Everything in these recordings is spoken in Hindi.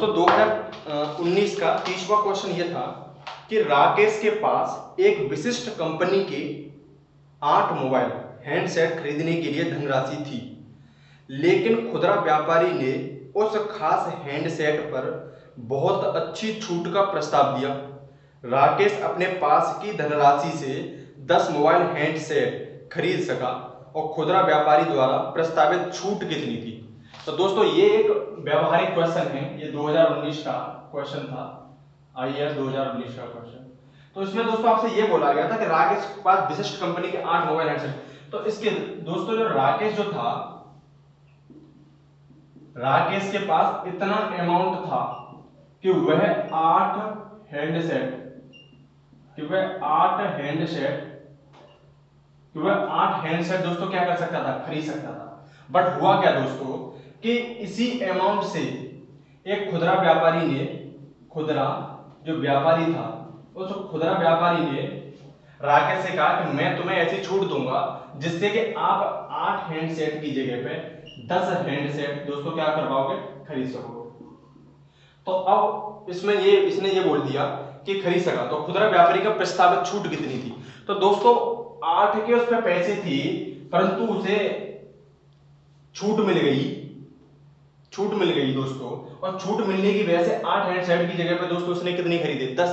तो 2019 का 30वां क्वेश्चन ये था कि राकेश के पास एक विशिष्ट कंपनी के 8 मोबाइल हैंडसेट खरीदने के लिए धनराशि थी, लेकिन खुदरा व्यापारी ने उस खास हैंडसेट पर बहुत अच्छी छूट का प्रस्ताव दिया। राकेश अपने पास की धनराशि से 10 मोबाइल हैंडसेट खरीद सका और खुदरा व्यापारी द्वारा प्रस्तावित छूट कितनी थी। तो दोस्तों ये एक व्यवहारिक क्वेश्चन है, ये 2019 का क्वेश्चन था, आईएएस 2019 का क्वेश्चन। तो इसमें दोस्तों आपसे ये बोला गया था कि राकेश के पास विशिष्ट कंपनी के 8 मोबाइल हैंडसेट। तो इसके दोस्तों जो राकेश जो था, राकेश के पास इतना अमाउंट था कि वह 8 हैंडसेट कि वह 8 हैंडसेट दोस्तों क्या कर सकता था, खरीद सकता था। बट हुआ क्या दोस्तों कि इसी अमाउंट से एक खुदरा व्यापारी ने, खुदरा जो व्यापारी था, उस खुदरा व्यापारी ने राकेश से कहा कि मैं तुम्हें ऐसी छूट दूंगा जिससे कि आप 8 हैंडसेट की जगह पे 10 हैंडसेट दोस्तों क्या कर पाओगे, खरीद सकोगे। तो अब इसमें इसने ये बोल दिया कि खरीद सका, तो खुदरा व्यापारी का प्रस्तावित छूट कितनी थी। तो दोस्तों 8 के उस पे पैसे थी, परंतु उसे छूट मिल गई दोस्तों, और छूट मिलने की वजह से 8 हैंडसेट की जगह पे दोस्तों उसने कितनी खरीदे, 10।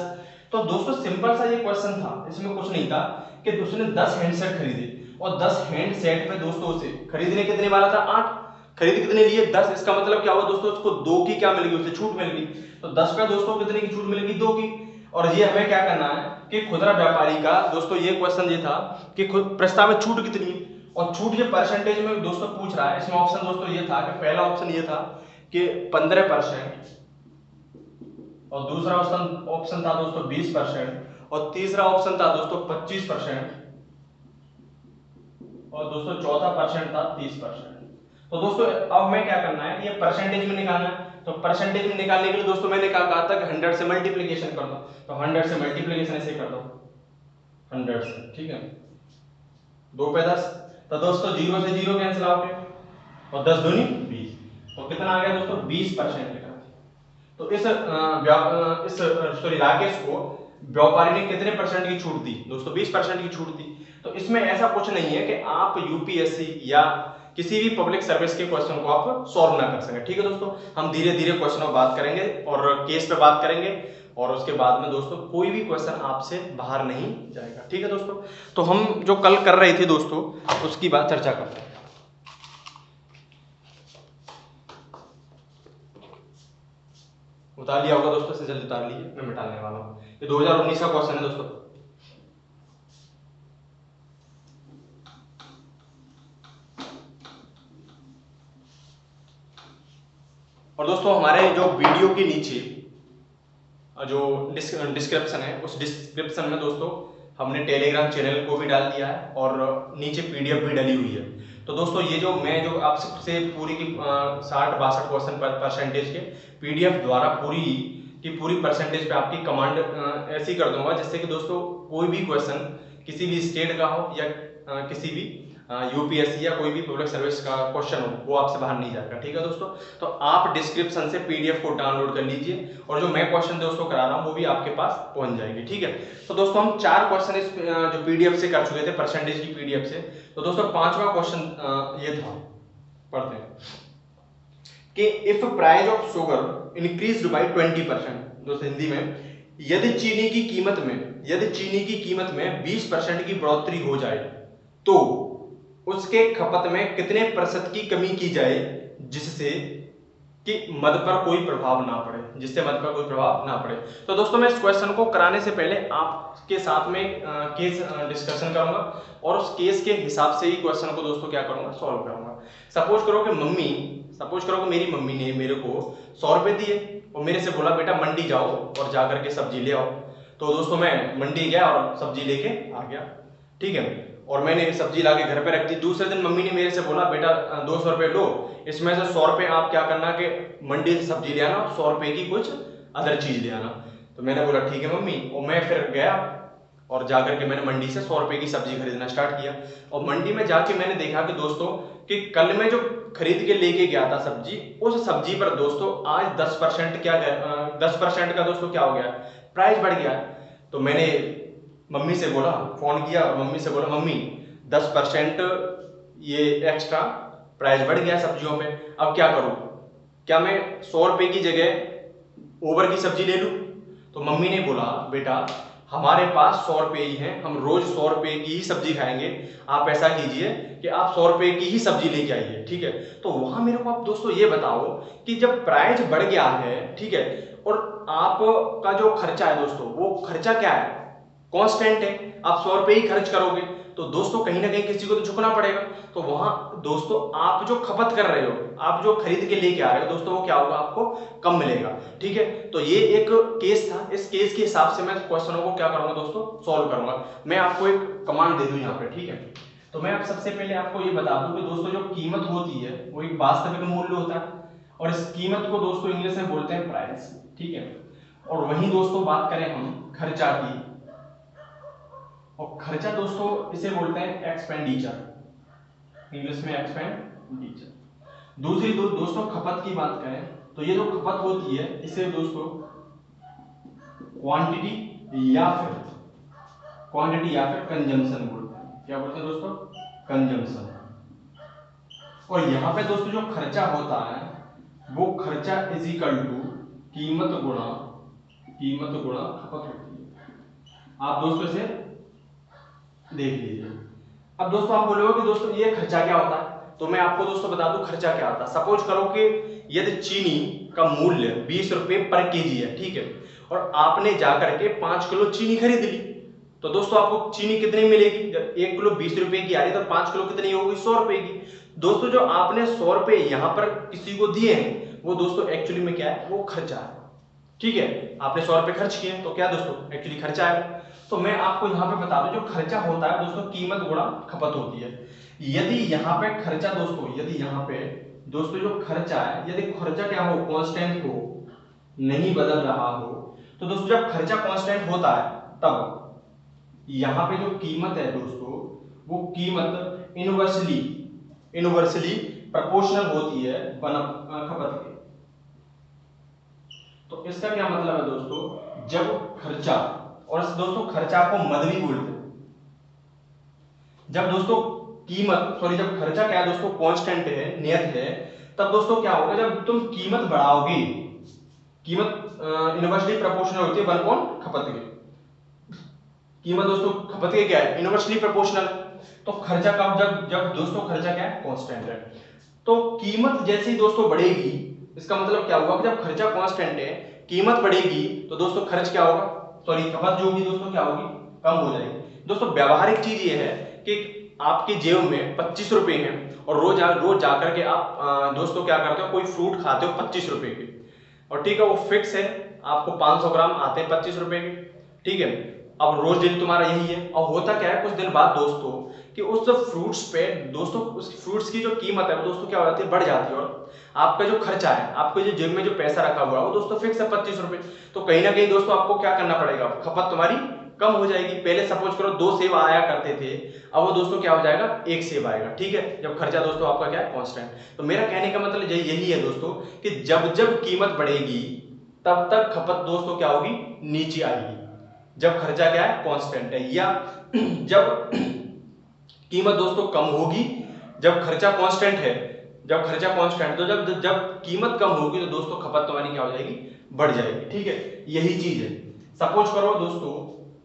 तो दोस्तों सिंपल सा ये क्वेश्चन था, इसमें कुछ नहीं था कि उसने 10 हैंडसेट खरीदे और 10 हैंडसेट पे दोस्तों उसे खरीदने कितने वाला था, 8, खरीद कितने लिए, 10। इसका मतलब क्या हुआ दोस्तों, उसको 2 की क्या मिल गई, उसे छूट मिल गई। तो 10 पे दोस्तों कितने की छूट मिलेगी, 2 की। और ये हमें क्या करना है कि खुदरा व्यापारी का दोस्तों ये क्वेश्चन ये था कि प्रस्तावित छूट कितनी, और छूट ये परसेंटेज में दोस्तों पूछ रहा है। इसमें ऑप्शन दोस्तों ये था कि पहला ऑप्शन ये था कि 15%, और दूसरा ऑप्शन था दोस्तों 20%, और तीसरा ऑप्शन था दोस्तों 25%, और दोस्तों चौथा परसेंट था 30%। तो दोस्तों अब हमें क्या करना है, ये परसेंटेज में निकालना है। तो परसेंटेज में निकालने के लिए दोस्तों मैंने कहा था कि 100 से मल्टीप्लीकेशन कर दो। तो 100 से मल्टीप्लीकेशन ऐसे कर दो, 100 से, ठीक है, 2 पे 10। तो दोस्तों 0 से 0 कैंसिल आउट है, और 10 दूनी 20। तो कितना आ गया दोस्तों, 20% निकला। तो इस राकेश को व्यापारी ने कितने परसेंट की छूट दी दोस्तों, 20% की छूट दी। तो इसमें ऐसा कुछ नहीं है कि आप यूपीएससी या किसी भी पब्लिक सर्विस के क्वेश्चन को आप सॉल्व ना कर सकें, ठीक है दोस्तों। हम धीरे धीरे क्वेश्चन पर बात करेंगे और केस पे बात करेंगे, और उसके बाद में दोस्तों कोई भी क्वेश्चन आपसे बाहर नहीं जाएगा, ठीक है दोस्तों। तो हम जो कल कर रहे थे दोस्तों उसकी बात चर्चा करते हैं। उतार लिया होगा दोस्तों, से जल्दी उतार लीजिए, मैं मिटाने वाला हूँ। ये 2019 का क्वेश्चन है दोस्तों। और दोस्तों हमारे जो वीडियो के नीचे जो डिस्क्रिप्शन है, उस डिस्क्रिप्शन में दोस्तों हमने टेलीग्राम चैनल को भी डाल दिया है और नीचे पीडीएफ भी डाली हुई है। तो दोस्तों ये जो मैं जो आपसे पूरी की 60-62 क्वेश्चन परसेंटेज के पीडीएफ द्वारा पूरी परसेंटेज पे आपकी कमांड ऐसी कर दूंगा जिससे कि दोस्तों कोई भी क्वेश्चन किसी भी स्टेट का हो या किसी भी यूपीएससी या कोई भी पब्लिक सर्विस का क्वेश्चन हो, वो आपसे बाहर नहीं जाएगा, ठीक है दोस्तों। तो आप डिस्क्रिप्शन से पीडीएफ को डाउनलोड कर लीजिए और जो मैं क्वेश्चन दोस्तों करा रहा हूँ वो भी आपके पास पहुंच जाएगी, ठीक है। तो दोस्तों हम 4 क्वेश्चन इस जो पीडीएफ से कर चुके थे, परसेंटेज की पीडीएफ से। तो दोस्तों 5वां क्वेश्चन ये था, पढ़ते हैं कि if price of sugar increased by 20%, दोस्तों हिंदी में, यदि चीनी की कीमत में 20% की बढ़ोतरी हो जाए तो उसके खपत में कितने प्रतिशत की कमी की जाए जिससे मद पर कोई प्रभाव ना पड़े। तो दोस्तों मैं इस क्वेश्चन को कराने से पहले आपके साथ में केस डिस्कशन करूंगा और उस केस के हिसाब से ही क्वेश्चन को दोस्तों क्या करूंगा, सॉल्व करूंगा। सपोज करो कि मेरी मम्मी ने मेरे को 100 रुपए दिए और मेरे से बोला बेटा मंडी जाओ और जाकर के सब्जी ले आओ। तो दोस्तों मैं मंडी गया और सब्जी लेके आ गया, ठीक है, और मैंने सब्जी लाके घर पे रख दी। दूसरे दिन मम्मी ने मेरे से बोला बेटा 200 रुपए लो, इसमें से 100 रुपए आप क्या करना कि मंडी से सब्जी ले आना, 100 रुपए की कुछ अदर चीज ले आना। तो मैंने बोला ठीक है मम्मी, और मैं फिर गया और जाकर के मैंने मंडी से 100 रुपए की सब्जी खरीदना स्टार्ट किया। और मंडी में जाके मैंने देखा कि दोस्तों कि कल मैं जो खरीद के लेके गया था सब्जी, उस सब्जी पर दोस्तों आज 10% 10% का दोस्तों क्या हो गया, प्राइस बढ़ गया। तो मैंने मम्मी से बोला, फोन किया और मम्मी से बोला, मम्मी 10% ये एक्स्ट्रा प्राइस बढ़ गया सब्जियों पे, अब क्या करूं? क्या मैं 100 रुपए की जगह ओवर की सब्जी ले लूं? तो मम्मी ने बोला, बेटा हमारे पास 100 रुपए ही हैं, हम रोज 100 रुपए की ही सब्जी खाएंगे, आप ऐसा कीजिए कि आप 100 रुपए की ही सब्जी लेके आइए, ठीक है। तो वहां मेरे को आप दोस्तों ये बताओ कि जब प्राइस बढ़ गया है, ठीक है, और आपका जो खर्चा है दोस्तों, वो खर्चा क्या है, कांस्टेंट है, आप 100 रुपए ही खर्च करोगे, तो दोस्तों कहीं ना कहीं किसी को तो झुकना पड़ेगा। तो वहां दोस्तों आप जो खपत कर रहे हो, आप जो खरीद के लेके आ रहे हो दोस्तों, वो क्या होगा, आपको कम मिलेगा, ठीक है। तो ये एक केस था, इस केस के हिसाब से मैं क्वेश्चनों को क्या करूंगा दोस्तों, सॉल्व करूंगा। मैं आपको एक कमांड दे दूं यहाँ पे, ठीक है। तो मैं आप सबसे पहले आपको ये बता दूं कि दोस्तों जो कीमत होती है वो एक वास्तविक मूल्य होता है, और इस कीमत को दोस्तों इंग्लिश में बोलते हैं प्राइस, ठीक है। और वहीं दोस्तों बात करें हम खर्चा की, और खर्चा दोस्तों इसे बोलते हैं एक्सपेंडिचर, इंग्लिश में एक्सपेंडिचर। दूसरी दोस्तों खपत की बात करें तो ये जो खपत होती है इसे दोस्तों क्वांटिटी या फिर कंजम्पशन बोलते हैं। क्या बोलते हैं दोस्तों, कंजम्पशन। और यहां पे दोस्तों जो खर्चा होता है वो खर्चा इज इक्वल टू कीमत गुणा खपत होती है। आप दोस्तों इसे देख लीजिए। अब दोस्तों आप बोलोगे कि दोस्तों ये खर्चा क्या होता है, तो मैं आपको दोस्तों बता दूं खर्चा क्या होता है। सपोज करो कि यदि चीनी का मूल्य 20 रुपए पर केजी है, ठीक है, और आपने जाकर के 5 किलो चीनी खरीद ली, तो दोस्तों आपको चीनी कितनी मिलेगी, जब 1 किलो 20 रुपए की आ रही है तो 5 किलो कितनी होगी, 100 रुपए की। दोस्तों जो आपने 100 रुपए यहां पर किसी को दिए हैं वो दोस्तों एक्चुअली में क्या है, वो खर्चा है, ठीक है। आपने 100 रुपए खर्च किए तो क्या दोस्तों, एक्चुअली खर्चा है। तो मैं आपको यहां पे बता दूं जो खर्चा होता है दोस्तों कीमत गुणा खपत होती है। यदि यहां पे खर्चा दोस्तों, यदि यहां पे दोस्तों जो खर्चा है, यदि खर्चा क्या हो, कांस्टेंट हो, नहीं बदल रहा हो, तो दोस्तों जब खर्चा कांस्टेंट होता है तब यहां पे जो कीमत है दोस्तों, वो कीमत इनवर्सली प्रोपोर्शनल होती है खपत के। तो इसका क्या मतलब है दोस्तों, जब खर्चा, और दोस्तों खर्चा को मद भी बोलते हैं, जब दोस्तों जब खर्चा क्या है दोस्तों, कांस्टेंट है, नियत है, तब दोस्तों क्या होगा, जब तुम कीमत बढ़ाओगे, कीमत इनवर्सली प्रोपोर्शनल होती है 1 खपत के। कीमत दोस्तों खपत के क्या है, इनवर्सली प्रोपोर्शनल। तो खर्चा का जब दोस्तों खर्चा क्या है, कांस्टेंट है, तो कीमत जैसे ही दोस्तों बढ़ेगी, इसका मतलब क्या हुआ कि जब खर्चा कांस्टेंट है, कीमत बढ़ेगी, तो दोस्तों खर्च क्या होगा, सॉरी खपत जो होगी दोस्तों क्या होगी, कम हो जाएगी। दोस्तों व्यावहारिक चीज ये है कि आपके जेब में 25 रुपए हैं और रोज जाकर के आप दोस्तों क्या करते हो, कोई फ्रूट खाते हो 25 रुपए के, और ठीक है वो फिक्स है, आपको 500 ग्राम आते हैं 25 रुपए के, ठीक है। अब रोज डेली तुम्हारा यही है, और होता क्या है कुछ दिन बाद दोस्तों कि उस फ्रूट्स पे दोस्तों, उस फ्रूट्स की जो कीमत है वो दोस्तों क्या हो जाती है, बढ़ जाती है, और आपका जो खर्चा है, आपके जो जेब में जो पैसा रखा हुआ है वो दोस्तों फिक्स है 25 रुपए। तो कहीं ना कहीं दोस्तों आपको क्या करना पड़ेगा, खपत तुम्हारी कम हो जाएगी। पहले सपोज करो 2 सेब आया करते थे, अब वो दोस्तों क्या हो जाएगा, 1 सेब आएगा, ठीक है, जब खर्चा दोस्तों आपका क्या है, कांस्टेंट। तो मेरा कहने का मतलब यही है दोस्तों कि जब जब कीमत बढ़ेगी तब तक खपत दोस्तों क्या होगी, नीचे आएगी, जब खर्चा क्या है, कांस्टेंट है, या जब कीमत दोस्तों कम होगी, जब खर्चा कांस्टेंट है, जब खर्चा कांस्टेंट, तो जब जब कीमत कम होगी तो दोस्तों खपत तुम्हारी क्या हो जाएगी, बढ़ जाएगी, ठीक है, यही चीज है। सपोज करो दोस्तों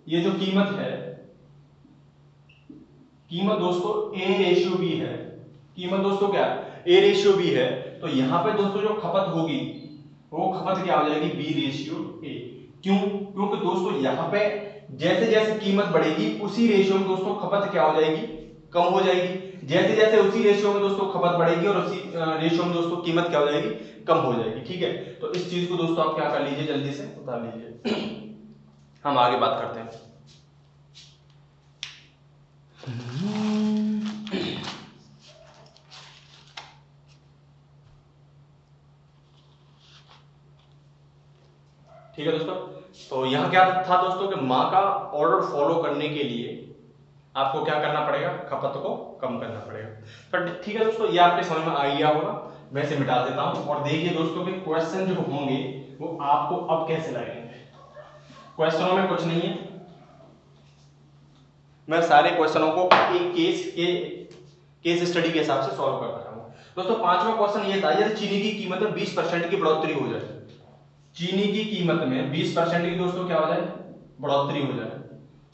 ये जो कीमत है, कीमत दोस्तों A/B है, कीमत दोस्तों क्या है, A/B है, तो यहां पे दोस्तों जो खपत होगी वो खपत क्या हो जाएगी, B/A। क्यों, क्योंकि दोस्तों यहां पे जैसे जैसे कीमत बढ़ेगी उसी रेशियो में दोस्तों खपत क्या हो जाएगी, कम हो जाएगी, जैसे जैसे उसी रेशियो में दोस्तों खपत बढ़ेगी और उसी रेशियो में दोस्तों कीमत क्या हो जाएगी, कम हो जाएगी, ठीक है। तो इस चीज को दोस्तों आप क्या कर लीजिए, जल्दी से उतार लीजिए। हम आगे बात करते हैं। ठीक है दोस्तों, तो यहां क्या था दोस्तों कि माँ का ऑर्डर फॉलो करने के लिए आपको क्या करना पड़ेगा, खपत को कम करना पड़ेगा। तो ठीक है दोस्तों, ये आपके समझ में आ गया होगा, मैं इसे मिटा देता हूं। और देखिए दोस्तों कि क्वेश्चन जो होंगे वो आपको अब कैसे लगेंगे। क्वेश्चनों में कुछ नहीं है, मैं सारे क्वेश्चनों को एक केस स्टडी के हिसाब से सॉल्व कर रहा हूं। दोस्तों पांचवा क्वेश्चन ये था, यदि चीनी की कीमत में 20% की बढ़ोतरी हो जाए, चीनी की कीमत में 20% की दोस्तों क्या हो जाए, बढ़ोतरी हो जाए,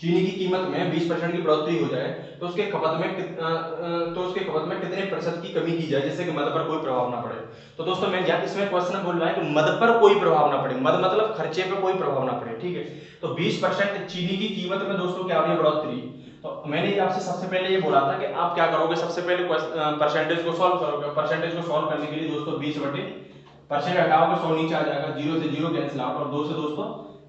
चीनी की कीमत में 20% की बढ़ोतरी हो जाए तो उसके खपत में कितने प्रतिशत की कमी की जाए जिससे कि मद पर कोई प्रभाव ना पड़े। तो दोस्तों मैं इसमें क्वेश्चन बोल रहा है कि मद पर कोई प्रभाव ना पड़े, मद मतलब खर्चे पे कोई प्रभाव ना पड़े, ठीक है। तो 20% चीनी की कीमत में दोस्तों क्या हो रही है, बढ़ोतरी। तो मैंने आपसे सबसे पहले ये बोला था कि आप क्या करोगे, सबसे पहले परसेंटेज को सॉल्व करोगे। परसेंटेज को सॉल्व करने के लिए दोस्तों 20% हटाओगे, 100 नीचे आ जाएगा, 0 से 0 कैंसिल आउट, और 2 से दोस्तों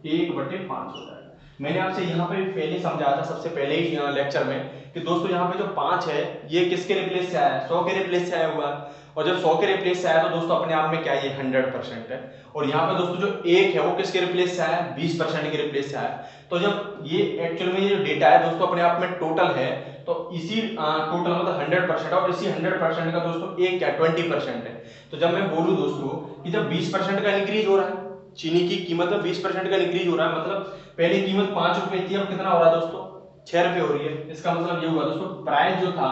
1/5 हो जाएगा। मैंने आपसे यहाँ पे पहले समझाया था सबसे पहले ही लेक्चर में कि दोस्तों यहाँ पे जो 5 है ये किसके रिप्लेस से आया है, 100 के रिप्लेस से आया हुआ है। और जब 100 के रिप्लेस से आया तो दोस्तों अपने आप में क्या ये 100% है। और यहाँ पे दोस्तों जो 1 है वो किसके रिप्लेस से आया है, 20% के रिप्लेस से आया है। तो जब ये एक्चुअल में ये जो डेटा है दोस्तों अपने आप में टोटल है, तो इसी टोटल मतलब 100% और इसी 100% का दोस्तों एक क्या 20% है। तो जब मैं बोलूं दोस्तों कि जब 20% का इंक्रीज हो रहा है, चीनी की कीमत में 20% का इंक्रीज हो रहा है, मतलब पहले कीमत 5 रुपए थी, अब कितना हो रहा है दोस्तों, 6 रुपए हो रही है। इसका मतलब ये हुआ दोस्तों, प्राइस जो था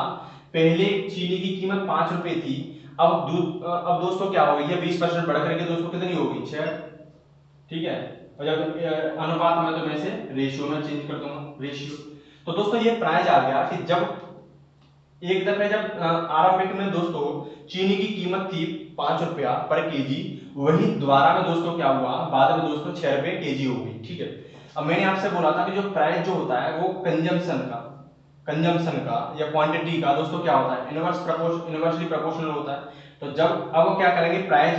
पहले चीनी की कीमत 5 रुपए थी, अब दोस्तों क्या हो गई है, 20% बढ़ करके दोस्तों कितनी हो गई, 6, ठीक है। और जब अनुपात में तो मैं इसे रेशियो में चेंज कर दूंगा, रेशियो। तो दोस्तों ये प्राइस आ गया कि जब एक दफे जब आरंभिक में दोस्तों चीनी की कीमत थी 5 रुपया पर केजी, वही दोबारा में दोस्तों क्या हुआ, बाद में दोस्तों 6 रुपए केजी हो गई, ठीक है। अब मैंने आपसे बोला था कि जो प्राइस जो होता है वो कंजम्पशन का या क्वांटिटी का दोस्तों क्या होता है, इनवर्सली प्रोपोर्शनल होता है। तो जब अब क्या करेंगे, प्राइस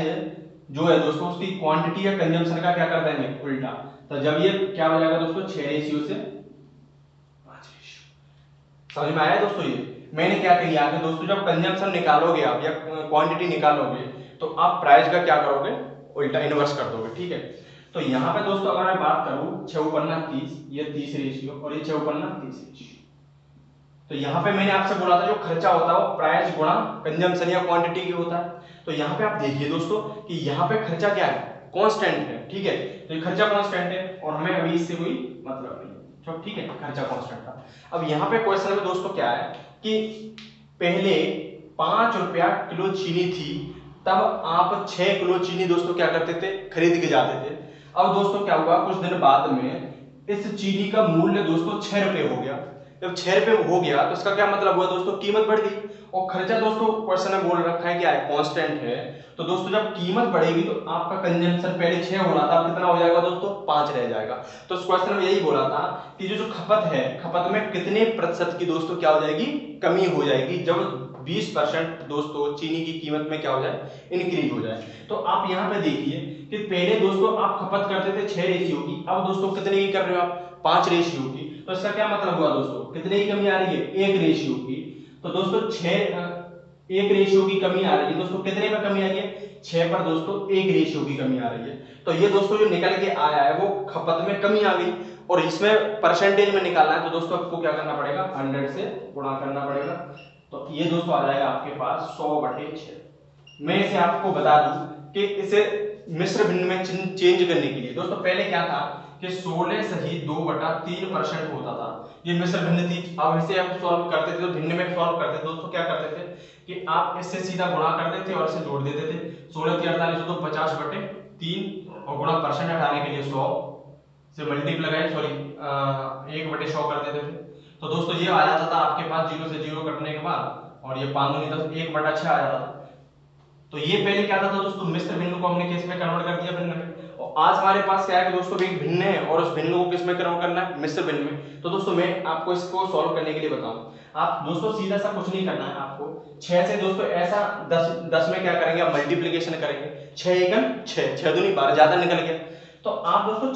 जो है दोस्तों उसकी क्वांटिटी या कंजम्पशन का क्या कर देंगे, उल्टा। तो जब ये क्या हो जाएगा दोस्तों, 6 रेशियो से 5 रेशियो। समझ में आया दोस्तों। ये मैंने क्या किया कि दोस्तों जब कंजम्पशन निकालोगे आप या क्वांटिटी निकालोगे तो आप प्राइस का क्या करोगे, उल्टा इनवर्स कर दोगे, ठीक है। तो यहाँ पे दोस्तों अगर मैं बात करूं 6×30, ये 30 रेशियो और ये 6×30 रेशियो। तो यहाँ पे मैंने आपसे बोला था जो खर्चा होता है वो प्राइस गुणा कंजम्पशन या क्वांटिटी की होता है। तो यहाँ पे आप देखिए दोस्तों कि यहाँ पे खर्चा क्या है, कांस्टेंट है, ठीक है। तो ये खर्चा कांस्टेंट है और हमें अभी इससे कोई मतलब नहीं, तो ठीक है, खर्चा कांस्टेंट था। अब यहाँ पे क्वेश्चन में दोस्तों क्या है कि पहले 5 रुपया किलो चीनी थी, तब आप 6 किलो चीनी दोस्तों क्या करते थे, खरीद के जाते थे। अब दोस्तों क्या हुआ, कुछ दिन बाद में इस चीनी का मूल्य दोस्तों 6 रुपए हो गया। जब 6 रुपए हो गया तो इसका क्या मतलब हुआ दोस्तों, कीमत बढ़ गई। और खर्चा दोस्तों क्वेश्चन में बोल रखा है क्या है, कांस्टेंट है। तो दोस्तों जब कीमत बढ़ेगी तो आपका कंजम्पशन पहले 6 हो रहा था, अब कितना हो जाएगा दोस्तों, 5 रह जाएगा। तो इस क्वेश्चन में यही बोला था कि जो खपत है, खपत में कितने प्रतिशत की दोस्तों क्या हो जाएगी, कमी हो जाएगी, जब 20% दोस्तों चीनी की कीमत में क्या हो जाए, इंक्रीज हो जाए। तो आप यहाँ पे देखिए कि पहले दोस्तों आप खपत करते थे 6 रेशियो की, अब दोस्तों कितने की कर रहे हो आप, 5 रेशियो की। तो इसका क्या मतलब हुआ दोस्तों, कितने की कमी आ रही है, 1 रेशियो की। तो दोस्तों 1 रेशियो की कमी आ रही है दोस्तों, कितने में कमी आ रही है, 6 पर दोस्तों 1 रेशियो की कमी आ रही है। तो ये दोस्तों जो निकल के आया है वो खपत में कमी आ गई। और इसमें परसेंटेज में निकालना है तो दोस्तों आपको क्या करना पड़ेगा, 100 से गुणा करना पड़ेगा। तो ये दोस्तों आ जाएगा आपके पास 100/6। मैं इसे आपको बता दूं कि इसे मिश्र भिन्न में चेंज करने के लिए दोस्तों पहले क्या था कि 16 सही 2/3% होता था, ये मिश्र भिन्न थी। अब इसे हम सॉल्व करते थे तो भिन्न में सॉल्व करते थे दोस्तों, क्या करते थे कि आप इससे सीधा गुणा कर देते और इसे जोड़ देते थे। 16 × 48 तो 50/3 और गुणा परसेंट हटाने के लिए 100 से मल्टीप्लाई सॉरी 1/100 कर देते थे। तो दोस्तों ये आ जाता था आपके पास 0 से 0 कटने के बाद, और ये 5 दूनी 10, 1/6 आ जाता था। तो ये पहले क्या था दोस्तों, मिश्र भिन्न को हमने किस में कन्वर्ट कर दिया, भिन्न में। और आज हमारे पास क्या है कि दोस्तों एक भिन्न है और उस भिन्न को किस में कन्वर्ट करना है, मिश्र भिन्न में। तो दोस्तों मैं आपको इसको सॉल्व करने के लिए बताऊं, आप दोस्तों सीधा सा कुछ नहीं करना है आपको, 6 से दोस्तों ऐसा 10 में क्या करेंगे, आप मल्टीप्लिकेशन करेंगे, 6 एकम 6, 6 दूनी 12, ज्यादा निकल गया। तो आप दोस्तों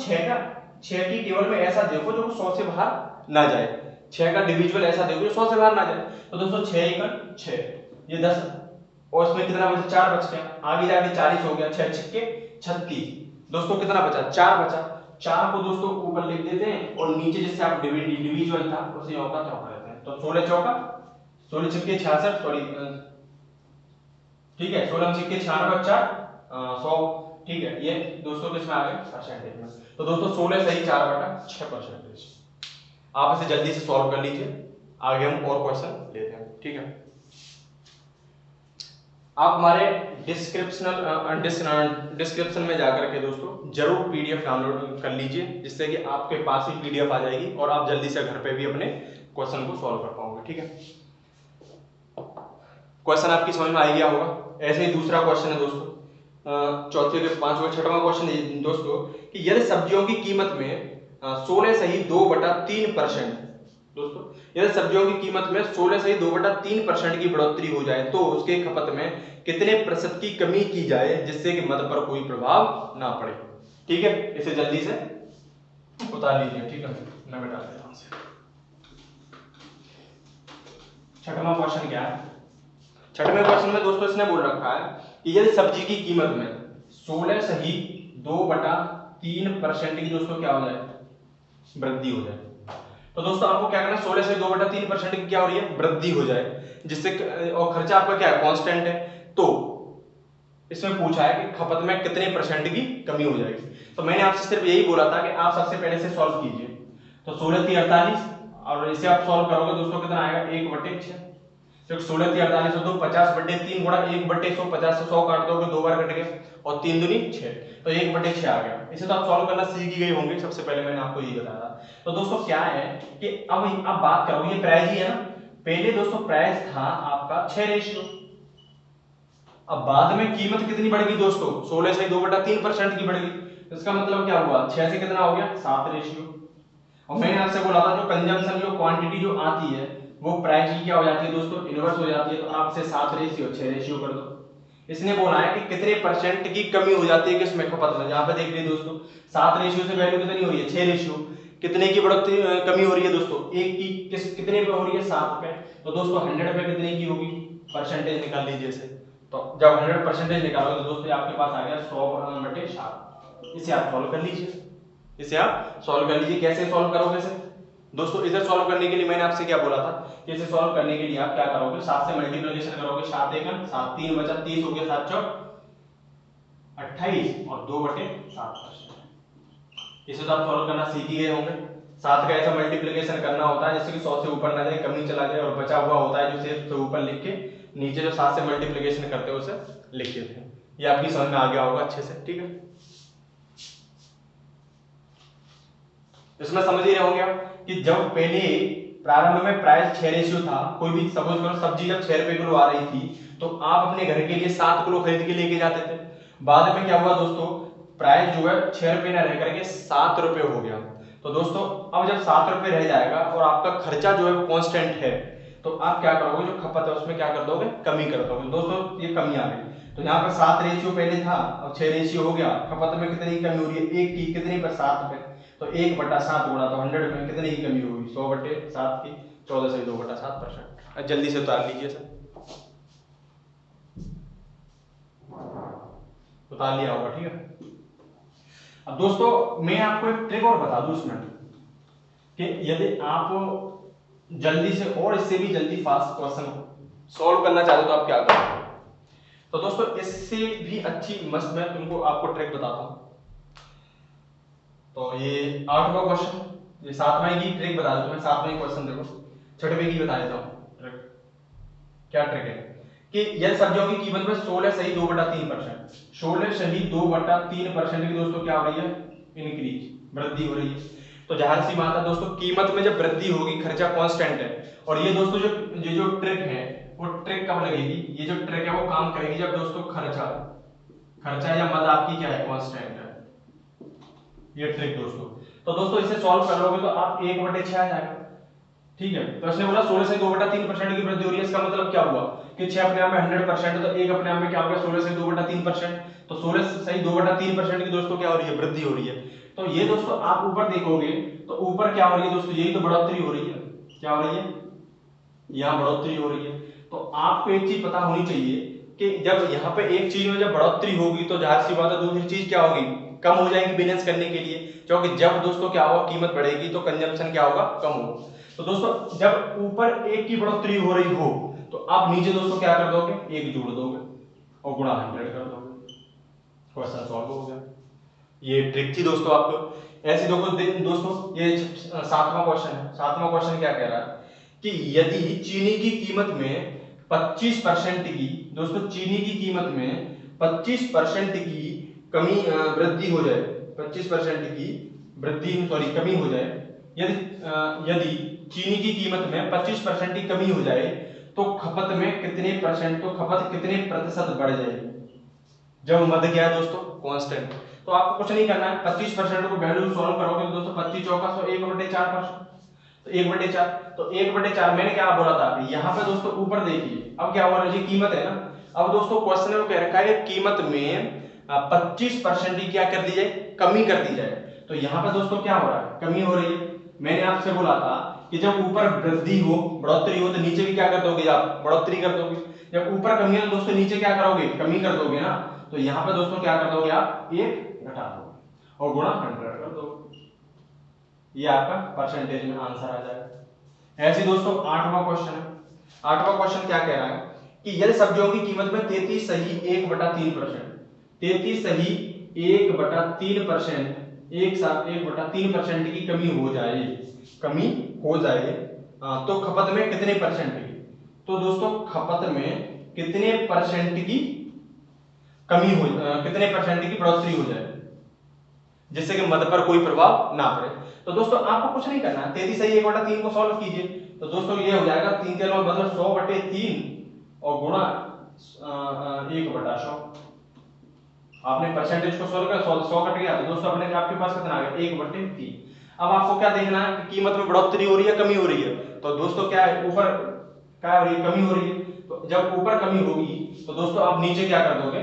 6 की टेबल में ऐसा देखो जो 100 से बाहर ना जाए, 6 का डिविजिबल ऐसा देखो जो 100 से बाहर ना जाए। तो दोस्तों 6 एकम 6, ये 10 और इसमें कितना बचा, 4 बच गया, आगे जाके 40 हो गया, 6 छक्के 36, दोस्तों कितना बचा, 4 बचा। 4 को दोस्तों ऊपर लिख देते हैं और नीचे जिससे आप डिविजिबल था उसे औका चौका देते हैं। तो 16 चौका 16 छिक्के 66, सॉरी ठीक है, 16 छिक्के 96 4 100, ठीक है। ये दोस्तों किसमें आ गए? परसेंटेज में। तो दोस्तों 16 सही 4/6%। आप इसे जल्दी से सॉल्व कर लीजिए, आगे हम और क्वेश्चन लेते हैं, ठीक है। आप हमारे डिस्क्रिप्शन में जाकर के दोस्तों जरूर पीडीएफ डाउनलोड कर लीजिए, जिससे कि आपके पास ही पीडीएफ आ जाएगी और आप जल्दी से घर पे भी अपने क्वेश्चन को सॉल्व कर पाओगे, ठीक है। क्वेश्चन आपकी समझ में आ गया होगा। ऐसे ही दूसरा क्वेश्चन है दोस्तों, चौथे के पांचवा छठवां क्वेश्चन दोस्तों कि यदि सब्जियों की कीमत में 16 सही 2/3%, दोस्तों यदि सब्जियों की कीमत में 16 सही 2/3% की बढ़ोतरी हो जाए तो उसके खपत में कितने प्रतिशत की कमी की जाए जिससे कि मद पर कोई प्रभाव ना पड़े, ठीक है। इसे जल्दी से उतार लीजिए, ठीक है। मैं मिटा देता हूं। छठवां क्वेश्चन क्या है? छठवें क्वेश्चन में दोस्तों इसने बोल रखा है कि यदि सब्जी की कीमत में 16 सही 2/3% की दोस्तों क्या हो जाए? वृद्धि हो जाए। तो दोस्तों आपको क्या करना है? 16 से 2/3% की क्या हो रही है? वृद्धि हो जाए, जिससे और खर्चा आपका क्या है? कांस्टेंट है। तो इसमें पूछा है कि खपत में कितने परसेंट की कमी हो जाएगी। तो मैंने आपसे सिर्फ यही बोला था कि आप सबसे पहले से सॉल्व कीजिए। तो 16 × 48 और इसे आप सॉल्व करोगे दोस्तों कितना आएगा? 1/6। तो 16 × 48 तो 50/3 गुणा 1/100, 50 से 100 काट दोगे 2 बार कट गया और 3 दूनी 6, तो 1/6 आ गया। इसे तो आप सॉल्व करना सीख ही गए होंगे, सबसे पहले मैंने आपको यही बताया। तो दोस्तों क्या है कि अब बात करो, ये प्राइस ही है ना। पहले दोस्तों प्राइस था आपका 6 अब बाद में कीमत कितनी बढ़ गई दोस्तों? 16 से 2/3% की बढ़ गई। इसका मतलब क्या हुआ? 6 से कितना हो गया? 7 और मैंने आपसे बोला था जो कंजम्पशन जो क्वांटिटी जो आती है वो प्राइस की क्या हो जाती है दोस्तों? इनवर्स हो जाती है। तो आप इसे 7:6 कर दो। इसने बोला है कि कितने परसेंट की कमी हो जाती है किसमें? खपत में। यहाँ पे देख लीजिए दोस्तों 7 से वैल्यू कितनी हो रही है? 6 कितने की बढ़ोतरी कमी हो रही है दोस्तों? 1 की। कितने पे हो रही है? 7 पे। तो दोस्तों 100 पे कितने की होगी? परसेंटेज निकाल लीजिए इसे। तो जब 100% निकालोगे तो दोस्तों आपके पास आ गया 100/7। इसे आप सॉल्व कर लीजिए, इसे आप सॉल्व कर लीजिए। कैसे सॉल्व करोगे इसे दोस्तों? इसे सॉल्व करने के लिए मैंने आपसे क्या बोला था कि इसे सॉल्व करने के लिए आप क्या करोगे? 7 से मल्टीप्लिकेशन करोगे, 7 × 1 7, 3 बचा 30 हो गया, 7 चौक 28 और 2/7%। इसे तो आप सॉल्व करना सीख ही गए होंगे। 7 का ऐसा मल्टीप्लिकेशन करना होता है जिससे कि 100 से ऊपर ना जाए, कमी चला जाए, और बचा हुआ होता है जो सिर्फ से ऊपर लिख के नीचे जो 7 से मल्टीप्लिकेशन करते हैं उसे लिख देते हैं। ये आपकी समझ में आ गया होगा अच्छे से, ठीक है। इसमें समझ ही रहे होंगे आप कि जब पहले प्रारंभ में प्राइस 6 था, कोई भी सपोज करो सब्जी जब 6 रुपए किलो आ रही थी तो आप अपने घर के लिए 7 किलो खरीद के लेके जाते थे। बाद में क्या हुआ दोस्तों? प्राइस जो है 6 रुपए ना रह करके 7 रुपए हो गया। तो दोस्तों अब जब 7 रुपए रह जाएगा और आपका खर्चा जो है वो कांस्टेंट है, तो आप क्या करोगे? जो खपत है उसमें क्या कर दोगे? कमी कर दोगे। दोस्तों ये कमी आ गई। तो यहाँ पर 7 पहले था, अब 6 हो गया। खपत में कितनी कमी हो रही है? 1 की। कितनी पर? 7 पे। तो 1/7 गुणा तो 100 में कितने की कमी होगी? 100/7 की 14 से 2/7%। जल्दी से उतार लीजिए सर। उतार लिया होगा, ठीक है। अब दोस्तों मैं आपको एक ट्रिक और बता दूं इसमें कि यदि आप जल्दी से और इससे भी जल्दी फास्ट क्वेश्चन सॉल्व करना चाहते हो तो आप क्या करोगे? तो दोस्तों इससे भी अच्छी मस्त मैं तुमको आपको ट्रिक बताता हूं। तो ये 8वां क्वेश्चन, ये 7वां की ट्रिक बता दूं तुम्हें। 7वां क्वेश्चन देखो, 6वें की बता देता हूं ट्रिक। क्या ट्रिक है कि यदि सब्जियों की कीमत में 16 सही 2/3%, 16 सही 2/3% की दोस्तों क्या हो रही है? इंक्रीज, वृद्धि हो रही है। तो जाहिर सी बात है दोस्तों कीमत में जब वृद्धि होगी, खर्चा कांस्टेंट है। और ये दोस्तों जो ट्रिक है वो ट्रिक कब लगेगी? ये जो ट्रिक है वो काम करेगी जब दोस्तों खर्चा या मद आपकी क्या है? कांस्टेंट है। ये ट्रिक दोस्तों। तो दोस्तों इसे सॉल्व करोगे तो आप 1/6 आ जाएगा, ठीक है। तो इसने बोला 16 से 2/3% की वृद्धि हो रही है। इसका मतलब क्या हुआ कि 6 अपने आप में 100% है, तो 1 अपने आप में क्या हो गया? 16 से 2/3%। तो 16 सही 2/3% की दोस्तों क्या हो रही है? वृद्धि हो रही है। तो ये दोस्तों आप ऊपर देखोगे तो ऊपर क्या हो रही है दोस्तों? यही तो बढ़ोतरी हो रही है। क्या हो रही है? यहाँ बढ़ोतरी हो रही है। तो आपको एक चीज पता होनी चाहिए कि जब यहाँ पे एक चीज में जब बढ़ोतरी होगी तो जाहिर सी बात है दूसरी चीज क्या होगी? कम हो जाएगी बैलेंस करने के लिए। क्योंकि जब दोस्तों क्या होगा? कीमत बढ़ेगी तो कंजम्पशन क्या होगा? कम होगा। तो दोस्तों जब ऊपर 1 की बढ़ोतरी हो रही हो तो आप नीचे दोस्तों क्या कर दोगे, 1 जोड़ दोगे और गुणा 100 कर दोगे, क्वेश्चन सॉल्व हो गया। ये ट्रिक थी दोस्तों आपको। ऐसे दोस्तों ये 7वां क्वेश्चन है। 7वां क्वेश्चन क्या कह रहा है कि यदि चीनी की कीमत में 25% की, दोस्तों चीनी की कीमत में 25% की कमी वृद्धि हो जाए, 25% की कमी हो जाए, यदि चीनी की कीमत में 25% की कमी हो जाए तो खपत में कितने परसेंट, तो खपत कितने प्रतिशत बढ़ जाएगी। जब मध्य क्या है दोस्तों, कांस्टेंट। तो आपको कुछ नहीं करना है, 25% को वैल्यू सॉल्व करोगे तो दोस्तों 25 चौका 100, 1/4%, तो 1/4, तो 1/4 मैंने क्या बोला था यहाँ पे दोस्तों ऊपर देखिए अब क्या हुआ, ये कीमत है ना। अब दोस्तों क्वेश्चन में कह रखा है कीमत में 25% की क्या कर दी जाए, कमी कर दी जाए। तो यहाँ पे दोस्तों क्या हो रहा है, कमी हो रही है। मैंने आपसे बोला था कि जब ऊपर वृद्धि हो, बढ़ोतरी हो, तो नीचे भी क्या कर दोगे आप, बढ़ोतरी कर दोगे। जब ऊपर कमी है तो दोस्तों नीचे क्या करोगे, कमी कर दोगे ना। तो यहाँ पे दोस्तों क्या कर दोगे आप, 1 घटा दोगे और गुणा 100 कर दोगे, ये आपका परसेंटेज में आंसर आ जाएगा। ऐसे दोस्तों 8वां क्वेश्चन है। 8वां क्वेश्चन क्या कह रहा है कि यदि सब्जियों की कीमत में 33 सही 1/3%, 33 सही 1/3%, 1/3% की कमी हो जाए, तो खपत में कितने परसेंट की, तो दोस्तों खपत में कितने परसेंट की कमी हो, कितने परसेंट की बढ़ोतरी हो जाए जिससे कि मद पर कोई प्रभाव ना पड़े। तो दोस्तों आपको कुछ नहीं करना है, 33 सही 1/3 को सॉल्व कीजिए। तो दोस्तों ये हो जाएगा 3 के मतलब 100/3 और गुणा 1/100। आपने परसेंटेज को सॉल्व किया, 100 कट गया, तो दोस्तों अपने आपके पास कितना आ गया, 1/3। अब आपको क्या देखना है कि कीमत में बढ़ोतरी हो रही है, कमी हो रही है। तो दोस्तों क्या है, ऊपर क्या हो रही है, कमी हो रही है। तो जब ऊपर कमी होगी तो दोस्तों आप नीचे क्या कर दोगे,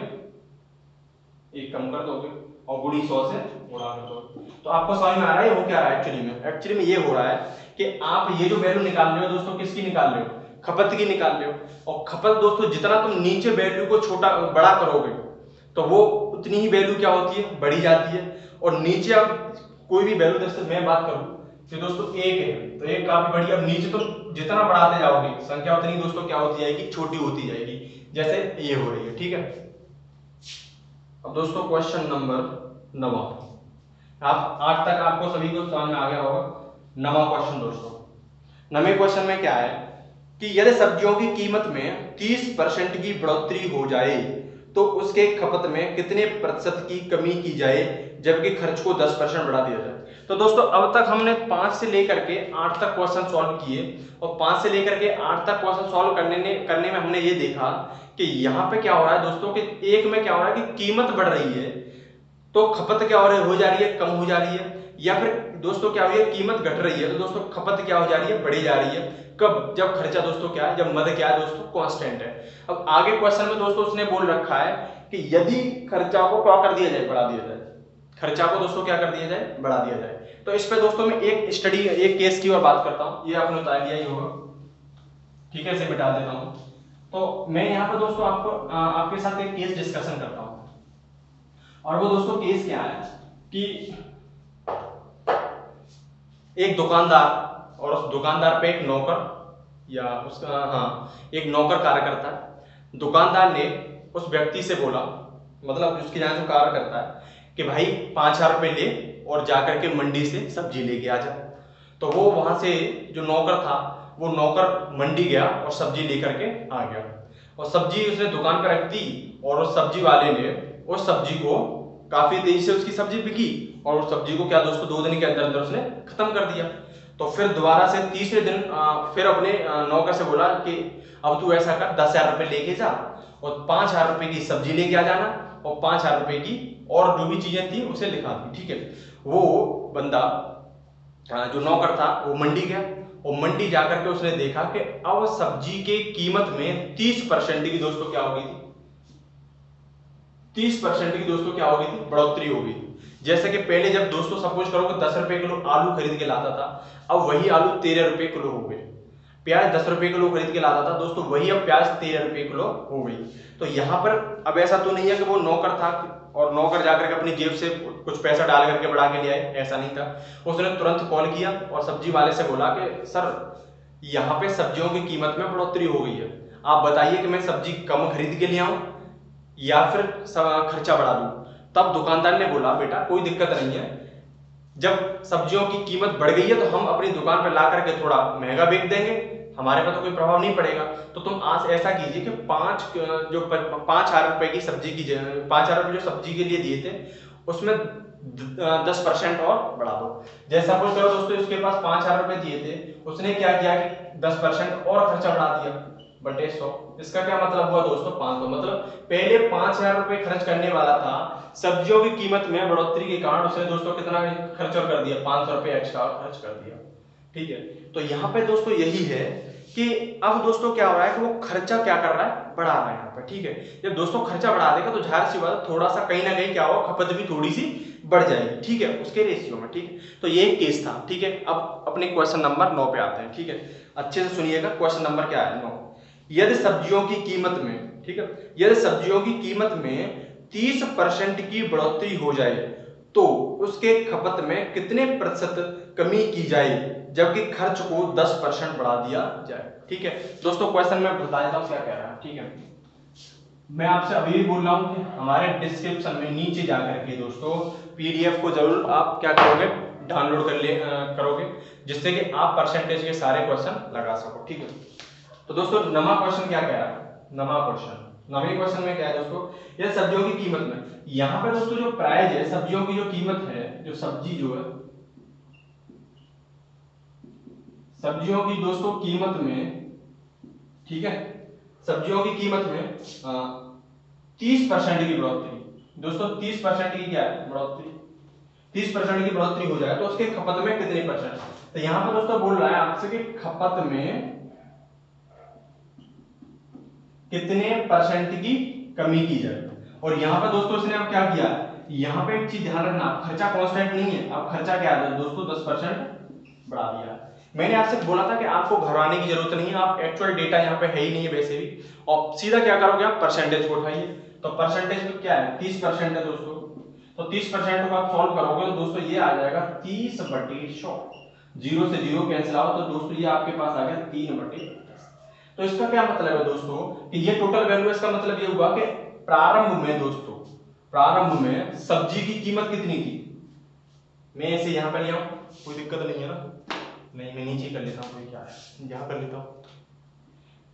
1 कम कर दोगे और गुणी 100 से गुणा कर दोगे। तो आपको समझ में आ रहा है वो क्या है एक्चुअली में ये हो रहा है कि आप ये जो वैल्यू निकाल रहे हो दोस्तों, किसकी निकाल रहे हो, खपत की निकाल रहे हो। और खपत दोस्तों जितना तुम नीचे वैल्यू को छोटा बड़ा करोगे तो वो उतनी ही वैल्यू क्या होती है, बढ़ी जाती है। और नीचे अब कोई भी वैल्यू, जैसे मैं बात करूं कि दोस्तों 1 है तो 1 काफी बड़ी, अब नीचे तो जितना बढ़ाते जाओगे संख्या उतनी दोस्तों क्या होती जाएगी, छोटी होती जाएगी, जैसे ये हो रही है, ठीक है। अब दोस्तों क्वेश्चन नंबर 9, आप आज तक आपको सभी को समझ में आ गया होगा। 9वां क्वेश्चन दोस्तों, 9वें क्वेश्चन में क्या है कि यदि सब्जियों की कीमत में 30% की बढ़ोतरी हो जाए तो उसके खपत में कितने प्रतिशत की कमी की जाए जबकि खर्च को 10% बढ़ा दिया जाए। तो दोस्तों अब तक हमने 5 से लेकर के 8 तक क्वेश्चन सॉल्व किए और 5 से लेकर के 8 तक क्वेश्चन सॉल्व करने में हमने ये देखा कि यहाँ पे क्या हो रहा है दोस्तों कि एक में क्या हो रहा है कि कीमत बढ़ रही है तो खपत क्या हो जा रही है, कम हो जा रही है। या फिर दोस्तों क्या हो रही है, कीमत घट रही है तो दोस्तों खपत क्या हो जा रही है, बढ़ी जा रही है। कब, जब खर्चा दोस्तों क्या है, जब मद क्या है दोस्तों, कांस्टेंट है। अब आगे क्वेश्चन में दोस्तों उसने बोल रखा है कि यदि खर्चा को क्या कर दिया जाए, बढ़ा दिया जाए, खर्चा को दोस्तों क्या कर दिया जाए, बढ़ा दिया जाए। तो इस पे दोस्तों मैं एक स्टडी, एक केस की और बात करता हूं, ये आपने बता दिया ही होगा, ठीक है, इसे मिटा देता हूं। तो मैं यहाँ पे दोस्तों आपके साथ एक केस डिस्कशन करता हूं और वो दोस्तों केस क्या है कि एक दुकानदार और उस दुकानदार पे एक नौकर या उसका एक नौकर कार्य करता है। दुकानदार ने उस व्यक्ति से बोला, मतलब उसके यहाँ जो कार्य करता है कि भाई 5,000 रुपये ले और जाकर के मंडी से सब्जी लेके आ जा। तो वो वहां से जो नौकर था वो नौकर मंडी गया और सब्जी लेकर के आ गया और सब्जी उसने दुकान पर रख दी और उस सब्जी वाले ने उस सब्जी को काफी तेजी से उसकी सब्जी बिकी और उस सब्जी को क्या दोस्तों 2 दिन के अंदर अंदर उसने खत्म कर दिया। तो फिर दोबारा से तीसरे दिन फिर अपने नौकर से बोला कि अब तू ऐसा कर, 10,000 रुपये लेके जा और 5,000 रुपये की सब्जी लेके आ जाना और 5,000 रुपये की और जो भी चीजें थी उसे लिखा दी, ठीक है। वो बंदा जो नौकर था वो मंडी गया और मंडी जाकर के उसने देखा कि अब सब्जी के कीमत में 30% की दोस्तों क्या हो गई थी, 30% की दोस्तों क्या हो गई थी, बढ़ोतरी हो गई। जैसे कि पहले जब दोस्तों सपोज करो कि 10 रुपए किलो आलू खरीद के लाता था, अब वही आलू 13 रुपए किलो हो गए। प्याज 10 रुपए किलो खरीद के लाता था दोस्तों, वही अब प्याज 13 रुपए किलो हो गई। तो यहाँ पर अब ऐसा तो नहीं है कि वो नौकर था और नौकर जाकर के अपनी जेब से कुछ पैसा डाल करके बढ़ा के ले आए, ऐसा नहीं था। उसने तुरंत कॉल किया और सब्जी वाले से बोला कि सर यहाँ पे सब्जियों की कीमत में बढ़ोतरी हो गई है, आप बताइए कि मैं सब्जी कम खरीद के ले आऊं या फिर खर्चा बढ़ा दूं। तब दुकानदार ने बोला बेटा कोई दिक्कत नहीं है, जब सब्जियों की कीमत बढ़ गई है तो हम अपनी दुकान पर ला करके थोड़ा महंगा बेच देंगे, हमारे पर तो कोई प्रभाव नहीं पड़ेगा। तो तुम आज ऐसा कीजिए कि 5,000 रुपए की सब्जी की 5,000 रुपए जो सब्जी के लिए दिए थे उसमें 10% और बढ़ा दो। जैसा सपोज करो दोस्तों इसके पास 5,000 रुपए दिए थे, उसने क्या किया कि 10% और खर्चा बढ़ा दिया बटे 100। इसका क्या मतलब हुआ दोस्तों 500, मतलब पहले 5,000 रुपए खर्च करने वाला था, सब्जियों की कीमत में बढ़ोतरी के कारण उसने दोस्तों कितना खर्च और कर दिया, 500 रुपए एक्स्ट्रा खर्च कर दिया। ठीक है, तो यहाँ पे दोस्तों यही है कि अब दोस्तों क्या हो रहा है कि वो खर्चा क्या कर रहा है, बढ़ा रहा है यहाँ पे। ठीक है, जब दोस्तों खर्चा बढ़ा देगा तो जाहिर सी बात थोड़ा सा कहीं ना कहीं क्या होगा, खपत भी थोड़ी सी बढ़ जाएगी। ठीक है, उसके रेशियो में। ठीक है, तो ये एक केस था। ठीक है, अब अपने क्वेश्चन नंबर 9 पे आते हैं। ठीक है, अच्छे से सुनिएगा, क्वेश्चन नंबर क्या है 9। यदि सब्जियों की कीमत में, ठीक है, यदि सब्जियों की कीमत में 30% की बढ़ोतरी हो जाए तो उसके खपत में कितने प्रतिशत कमी की जाए जबकि खर्च को 10% बढ़ा दिया जाए। ठीक है दोस्तों, क्वेश्चन में बता देता हूं क्या कह रहा है। ठीक है, मैं आपसे अभी भी बोल रहा हूं कि हमारे डिस्क्रिप्शन में नीचे जाकर के दोस्तों पीडीएफ को जरूर आप क्या करोगे, डाउनलोड करोगे, जिससे कि आप परसेंटेज के सारे क्वेश्चन लगा सको। ठीक है, तो दोस्तों नमा क्वेश्चन क्या कह रहा है, नवे क्वेश्चन में क्या है दोस्तों, ये सब्जियों की कीमत में, यहाँ पे दोस्तों जो प्राइस है, सब्जियों की जो कीमत है, जो सब्जी जो है, सब्जियों की दोस्तों कीमत में, ठीक है, सब्जियों की कीमत में 30% की बढ़ोतरी, दोस्तों 30% की क्या है बढ़ोतरी, 30% की बढ़ोतरी हो जाए तो उसके खपत में कितने परसेंट। तो यहां पर दोस्तों बोल रहा है आपसे कि खपत में कितने परसेंट की कमी की जाए। और यहां पर दोस्तों इसने अब क्या किया, यहां पे एक चीज ध्यान रखना, खर्चा कांस्टेंट नहीं है, अब खर्चा क्या है दोस्तों 10% बढ़ा दिया। मैंने आपसे बोला था कि आपको घबराने की जरूरत नहीं है, आप एक्चुअल डेटा यहाँ पे है ही नहीं है वैसे भी, और सीधा क्या करोगे आप परसेंटेज को उठाइए। तो परसेंटेज में क्या है 30% है दोस्तों, तो 30% को आप सॉल्व करोगे तो दोस्तों ये आ जाएगा 30/100, जीरो से जीरो कैंसिल आओ तो दोस्तों ये आपके पास आ गया 3/10। तो इसका क्या मतलब है दोस्तों कि ये टोटल वैल्यू, इसका मतलब ये हुआ कि प्रारंभ में दोस्तों, प्रारंभ में सब्जी की कीमत कितनी थी, मैं इसे यहां पर ले आऊं, कोई दिक्कत नहीं है ना, नहीं मैं नीचे कर लेता हूं, कोई क्या है यहां कर लेता हूं।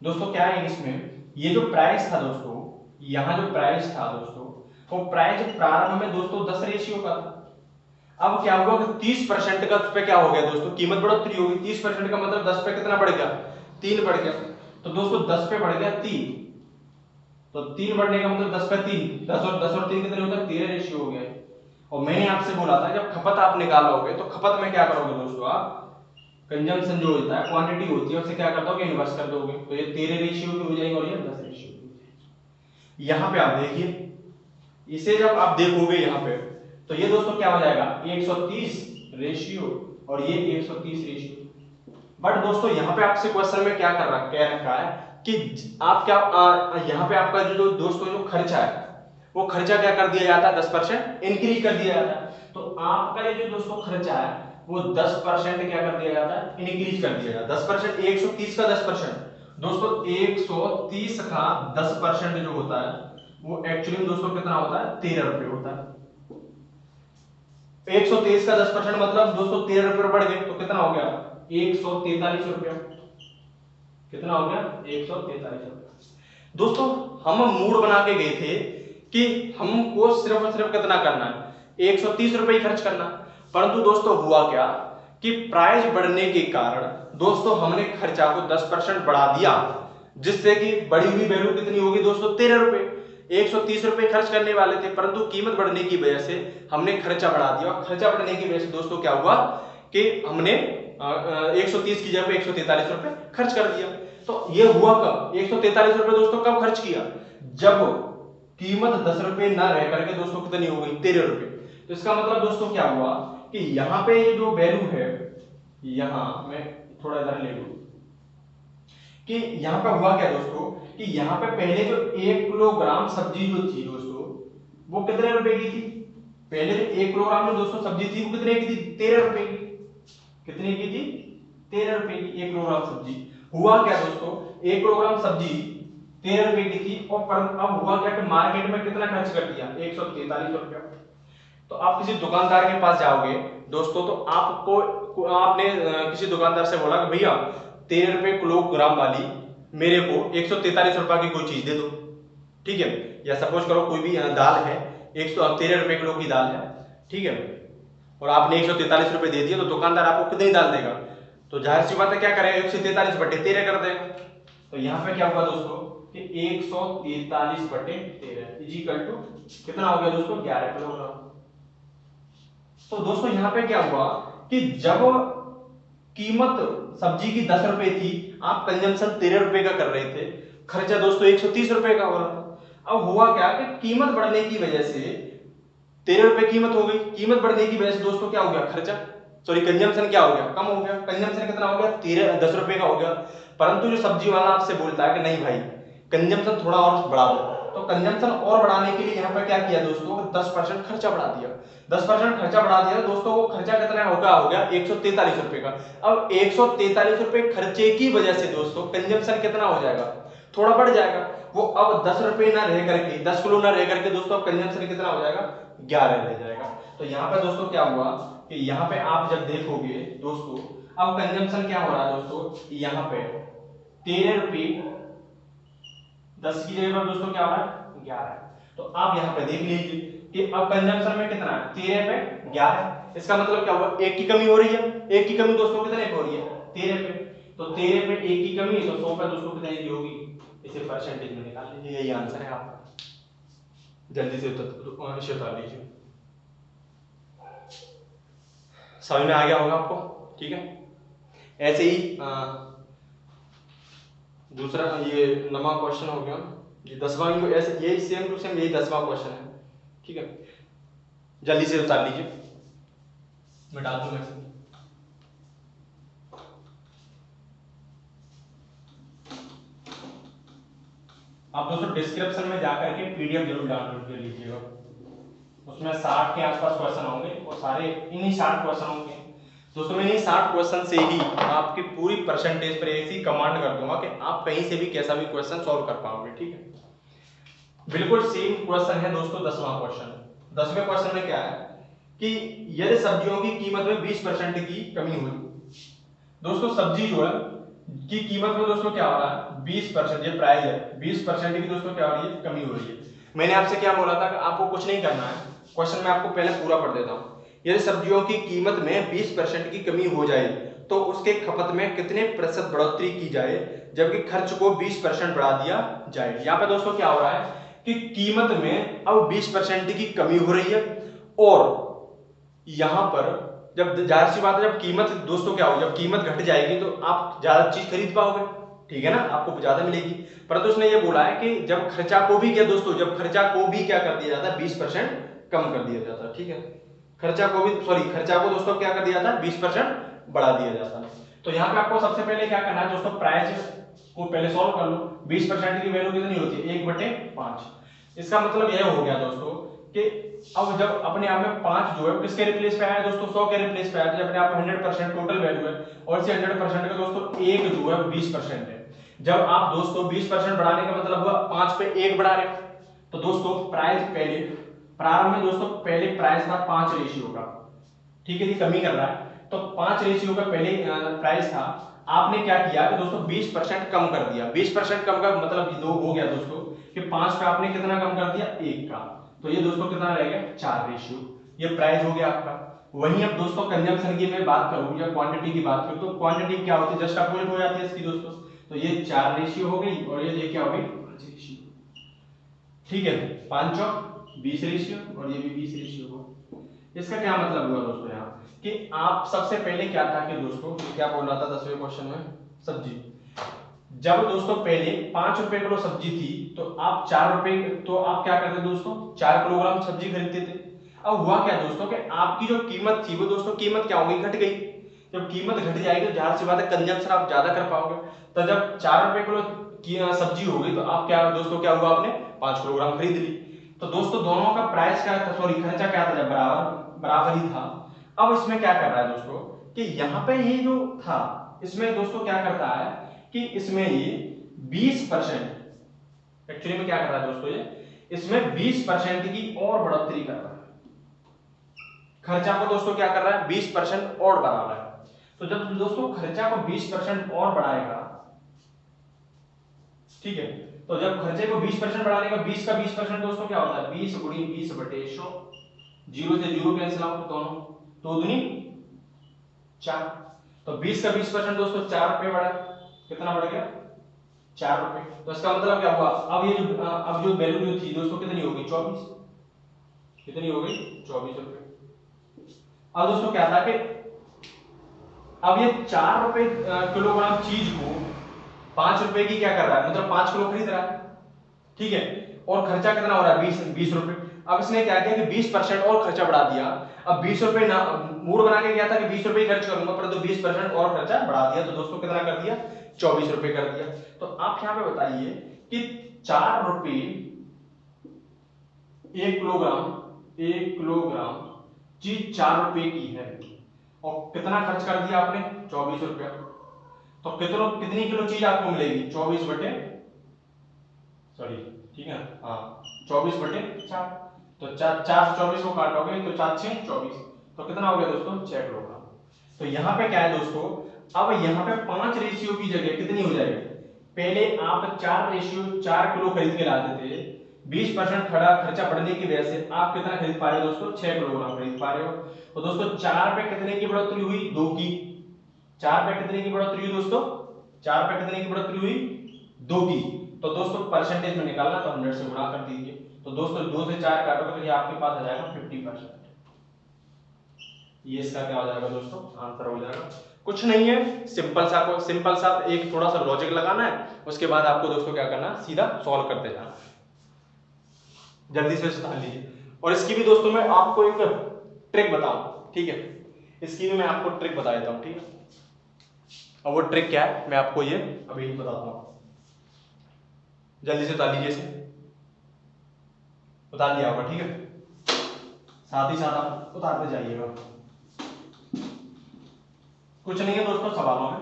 दोस्तों क्या है इसमें, ये जो प्राइस था दोस्तों, यहां जो प्राइस था दोस्तों, वो प्राइस प्रारंभ में दोस्तों 10 रेशियो का था। अब क्या हुआ कि 30% का उस पे क्या हो गया दोस्तों, कीमत बढ़ोतरी होगी, 30% का मतलब 10 पे कितना बढ़ गया, 3 बढ़ गया। तो दोस्तों 10 पे बढ़ गया 3, तो 3 बढ़ने का मतलब 10 पे 3, 10 और 3 कितने होता है 13 रेशियो हो गया। और मैंने आपसे बोला था जब खपत आप निकालोगे तो खपत में क्या करोगे दोस्तों, आप कंजम्पशन जो होता है, क्वांटिटी होती है, उससे क्या कर दोगे इन्वर्स कर दोगे, तो ये 13 रेशियो की हो जाएगी और ये 10 रेशियो की हो जाएगी। यहां पे आप देखिए, इसे जब आप देखोगे यहां पे तो ये दोस्तों क्या हो जाएगा 130 रेशियो और ये 130 रेशियो। बट दोस्तों यहाँ पे आपसे क्वेश्चन में क्या कर रहा कह रखा है कि आप क्या यहाँ पे आपका जो दोस्तों जो खर्चा है वो खर्चा क्या कर दिया जाता है 10% इंक्रीज कर दिया जाता है। तो आपका ये जो दोस्तों खर्चा है वो 10% क्या कर दिया जाता है इंक्रीज कर दिया जाता है। 10% 130 का 10% दोस्तों 130 का 10% जो होता है वो एक्चुअली में दोस्तों कितना होता है 13 रुपए होता है। 123 का 10% मतलब दोस्तों 13 रुपए बढ़ गए तो कितना हो गया 143 रुपया, कितना हो गया 143 रुपया। दोस्तों हम मूड बना के गए थे कि हमको सिर्फ और सिर्फ कितना करना है 130 रुपए ही खर्च करना, परंतु दोस्तों हुआ क्या कि प्राइस बढ़ने के कारण दोस्तों हमने खर्चा को 10% बढ़ा दिया, जिससे कि बढ़ी हुई वैल्यू कितनी होगी दोस्तों 13 रुपए। 130 रुपए खर्च करने वाले थे परंतु कीमत बढ़ने की वजह से हमने खर्चा बढ़ा दिया, और खर्चा बढ़ने की वजह से दोस्तों क्या हुआ कि हमने 130 की जगह 143 रुपए खर्च कर दिया। तो ये हुआ कब 143 रुपए दोस्तों कब खर्च किया, जब कीमत 10 रुपए ना रह करके दोस्तों कितनी हो गई 13 रुपए। तो इसका मतलब दोस्तों क्या हुआ कि यहां पे ये जो वैल्यू है, यहां मैं थोड़ा इधर ले लूं कि यहां पे हुआ क्या दोस्तों कि यहां पे पहले जो 1 किलोग्राम सब्जी जो थी दोस्तों, वो कितने रुपए की थी? पहले जो 1 किलोग्राम में दोस्तों सब्जी थी वो कितने की थी? 13 रुपए की। कितने की थी? 13 रुपए की 1 किलोग्राम सब्जी। हुआ क्या दोस्तों, 1 किलोग्राम सब्जी 13 रुपए की थी और अब हुआ क्या कि मार्केट में कितना खर्च कर दिया? 143 रुपया। तो आप किसी दुकानदार के पास जाओगे दोस्तों, तो आपने किसी दुकानदार से बोला कि भैया 13 रुपए किलोग्राम वाली मेरे को 143 रुपए की कोई चीज दे दो, ठीक है? या सपोज करो कोई भी दाल है, 113 रुपए किलो की दाल है, ठीक है, और आपने 143 रुपए दे दिया, तो दुकानदार आपको कितनी दाल देगा? तो जाहिर सी बात है क्या करेगा? 143 बटे 13 कर देगा। तो यहाँ पे क्या हुआ दोस्तों कि 143 बटे 13 इजिकल टू कितना हो गया दोस्तों? 11 किलोग्राम। तो दोस्तों यहाँ पे क्या हुआ कि जब कीमत सब्जी की 10 रुपए थी, आप कंजम्पशन 13 रुपए का कर रहे थे, खर्चा दोस्तों 130 रुपए का हो रहा था। अब हुआ क्या कि कीमत बढ़ने की वजह से 13 रुपए कीमत हो गई, कीमत बढ़ने की वजह से दोस्तों क्या हो गया? खर्चा सॉरी कंजम्पशन क्या हो गया? कम हो गया। कंजम्पशन कितना हो गया? 10 रुपए का हो गया। परंतु जो सब्जी वाला आपसे बोलता है कि नहीं भाई कंजम्पशन थोड़ा और बढ़ा दो, तो कंजम्पशन और बढ़ाने के लिए यहाँ पर क्या किया दोस्तों? 10% खर्चा बढ़ा दिया। 10% खर्चा बढ़ा दिया दोस्तों, वो खर्चा कितना हो गया? 143 रुपए का। अब 143 रुपए खर्चे की वजह से दोस्तों कंजम्पशन कितना हो जाएगा? थोड़ा बढ़ जाएगा। वो अब 10 रुपए ना रह करके 10 किलो ना रह करके दोस्तों कंजम्पशन कितना हो जाएगा? 11 रह जाएगा। तो यहाँ पे दोस्तों क्या हुआ कि यहाँ पे आप जब देखोगे दोस्तों, अब कंजम्पशन क्या हो रहा है दोस्तों? यहाँ पे 13 रुपए 10 की जगह पर दोस्तों क्या हो रहा है? 11। तो आप यहाँ पे देख लीजिए कि अब कंजम्पशन में कितना है? 13 पे 11। इसका मतलब क्या हुआ? 1 की कमी हो रही है। 1 की कमी दोस्तों कितने पे हो रही है? 13 पे। तो 13 पे 1 की कमी है तो 100 पे दोस्तों कितने की होगी? इसे परसेंटेज में निकाल लीजिए, यही आंसर है आपका। जल्दी से उतार लीजिए। समझ में आ गया होगा आपको? ठीक है। ऐसे ही दूसरा ये 9वां क्वेश्चन हो गया, ये 10वां, ऐसे यही सेम टू सेम यही 10वां क्वेश्चन है, ठीक है? जल्दी से उतार लीजिए, मैं डाल दूंगा इसमें। आप दोस्तों डिस्क्रिप्शन में जाकर के पीडीएफ जरूर डाउनलोड कर लीजिएगा, उसमें 60 के आसपास क्वेश्चन होंगे और सारे इन्हीं 60 क्वेश्चनों के दोस्तों, मैं इन्हीं 60 क्वेश्चन से ही आपकी पूरी परसेंटेज पर ऐसी कमांड कर दूंगा कि आप कहीं से भी कैसा भी क्वेश्चन सॉल्व कर पाओगे, ठीक है? बिल्कुल सेम क्वेश्चन है दोस्तों 10वां क्वेश्चन। 10वें क्वेश्चन में क्या है कि यदि सब्जियों की कीमत में 20% की कमी हुई, दोस्तों सब्जी जो है की कीमत में दोस्तों क्या हो रहा है? 20%, ये प्राइस है, 20% की दोस्तों क्या हो रही है? कमी हो रही है। मैंने आपसे क्या बोला था कि आपको कुछ नहीं करना है, क्वेश्चन मैं आपको पहले पूरा पढ़ देता हूं। यदि सब्जियों की कीमत में 20% की कमी हो जाए तो उसके खपत में कितने प्रतिशत बढ़ोतरी की जाए जबकि खर्च को 20% बढ़ा दिया जाए? यहाँ पे दोस्तों क्या हो रहा है कि कीमत में अब 20% की कमी हो रही है और यहां पर जब जाहिर सी बात है जब कीमत दोस्तों क्या होगी, जब कीमत घट जाएगी तो आप ज्यादा चीज खरीद पाओगे, ठीक है ना? आपको ज्यादा मिलेगी। परंतु उसने ये बोला है कि जब खर्चा को भी क्या दोस्तों, जब खर्चा को भी क्या कर दिया जाता है? 20% कम कर दिया जाता है, ठीक है? खर्चा को भी खर्चा को दोस्तों क्या कर दिया जाता है? 20% बढ़ा दिया जाता है। तो यहाँ पे आपको सबसे पहले क्या करना है दोस्तों? प्राइस को पहले सॉल्व कर लो। 20% की वैल्यू कितनी होती है? 1/5। इसका मतलब यह हो गया दोस्तों कि अब जब अपने आप में 5 जो है किसके रिप्लेस पे आया दोस्तों? 100 के रिप्लेस पे आया, तो अपने आप में 100% टोटल वैल्यू है और इसे 100% का दोस्तों एक जो है 20% है। जब आप दोस्तों 20% बढ़ाने का मतलब हुआ 5 पे 1 बढ़ा रहे, तो दोस्तों प्राइस पहले प्रारंभ में दोस्तों पहले प्राइस था 5 रेशियो का, ठीक है? कमी कर रहा है तो 5 रेशियो का पहले प्राइस था, आपने क्या किया कि दोस्तों 20% कम कर दिया। 20% कम का मतलब दो हो गया दोस्तों कि 5 पे आपने कितना कम कर दिया? 1 का, तो ये दोस्तों कितना रह गया? 4 रेशियो। ये प्राइस हो गया आपका। वहीं अब दोस्तों कंजम्पशन की मैं बात करूं या क्वांटिटी की बात करूं तो क्वांटिटी क्या होती है? जस्ट अपोजिट हो जाती है इसकी दोस्तों। तो ये 4 रेशियो हो गई और ये क्या हो गई? 5 रेशियो, ठीक है? 5 और 20 रेशियो और ये भी 20 रेशियो हो। इसका क्या मतलब हुआ दोस्तों यहाँ कि आप सबसे पहले क्या था कि दोस्तों क्या बोल रहा था 10वें क्वेश्चन में? सब्जी जब दोस्तों पहले 5 रुपए किलो सब्जी थी तो आप 4 रुपए, तो आप क्या करते दोस्तों? 4 किलोग्राम सब्जी खरीदते थे। अब हुआ क्या दोस्तों कि आपकी जो कीमत थी वो दोस्तों कीमत क्या हो गई? घट गई। जब कीमत घट जाएगी तो जाहिर सी बात है कंजम्पशन आप ज्यादा कर पाओगे। तो जब 4 रुपए किलो की सब्जी हो गई तो आप क्या दोस्तों क्या हुआ? आपने 5 किलोग्राम खरीद ली। तो दोस्तों दोनों का प्राइस क्या था, सॉरी खर्चा क्या था, बराबर ही था। अब इसमें क्या कर रहा है दोस्तों कि यहाँ पे ये जो था इसमें दोस्तों क्या करता है कि इसमें ये 20% एक्चुअली में क्या कर रहा है दोस्तों, ये इसमें 20% की और बढ़ोतरी कर रहा है, खर्चा को दोस्तों क्या कर रहा है 20% और बढ़ा रहा है। तो जब दोस्तों खर्चा को 20% और बढ़ाएगा, ठीक है, तो जब खर्चे को 20% बढ़ाने का 20 का 20% दोस्तों क्या होता है 20 गुणी 20 बटे 100, 0 से 0 कैंसिल आउट, दोनों 2 दूनी 4, तो 20 का 20% दोस्तों 4 रुपए बढ़ा, कितना बढ़ गया 4 रुपए। तो इसका मतलब क्या हुआ, अब ये जो अब जो वैल्यू जो थी दोस्तों कितनी होगी 24, कितनी हो गई 24 रुपए। अब दोस्तों क्या था कि अब ये 4 रुपए किलोग्राम चीज को 5 रुपए की क्या कर रहा है, मतलब 5 किलो खरीद रहा है, ठीक है, और खर्चा कितना हो रहा है 20 रुपए। अब इसने क्या किया कि 20% और खर्चा बढ़ा दिया। अब 20 रुपए ना मूड बना के गया था कि 20 रुपए खर्च करूंगा, परंतु 20% और खर्चा बढ़ा दिया, तो दोस्तों कितना कर दिया 24 रुपए कर दिया। तो आप यहाँ पे बताइए कि 4 रुपए 1 किलोग्राम चीज 4 रुपए की है और कितना खर्च कर दिया आपने 24 रुपया, तो कितनी किलो चीज आपको मिलेगी 24 बटे, सॉरी ठीक है हाँ 24 बटे 4, तो 4 से 24 को काटोगे तो 4 6 24, तो कितना हो गया दोस्तों 6 किलोग्राम। तो यहाँ पे क्या है दोस्तों, अब यहाँ पे 5 रेशियो की जगह कितनी हो जाएगी, पहले आप 4 किलो खरीद के लाते थे, 20% खर्चा बढ़ने की वजह से आप कितना खरीद पा रहे हो दोस्तों 6 किलोग्राम खरीद पा रहे हो। तो दोस्तों 4 पे कितने की बढ़ोतरी हुई 2 की, 4 पे कितने की बढ़ोतरी हुई दोस्तों, 4 पे कितने की बढ़ोतरी हुई 2 की, तो दोस्तों परसेंटेज में निकालना तो 100 से गुणा कर दीजिए, तो दोस्तों 2 से 4 काटोगे तो ये आपके पास आ जाएगा 50%, ये इसका क्या हो जाएगा दोस्तों आंसर हो जाएगा। कुछ नहीं है, सिंपल सा एक थोड़ा सा लॉजिक लगाना है, उसके बाद आपको दोस्तों क्या करना है सीधा सॉल्व करते जाना, जल्दी से सुधार लीजिए। और इसकी भी दोस्तों मैं आपको एक ट्रिक बताऊं, ठीक है, इसकी भी मैं आपको ट्रिक बता देता हूं, ठीक है, और वो ट्रिक क्या है मैं आपको ये अभी बताता हूं, जल्दी से उतार लीजिए इसे, उतार लिया होगा, ठीक है, साथ ही साथ आप उतारते जाइएगा। कुछ नहीं है दोस्तों सवालों में,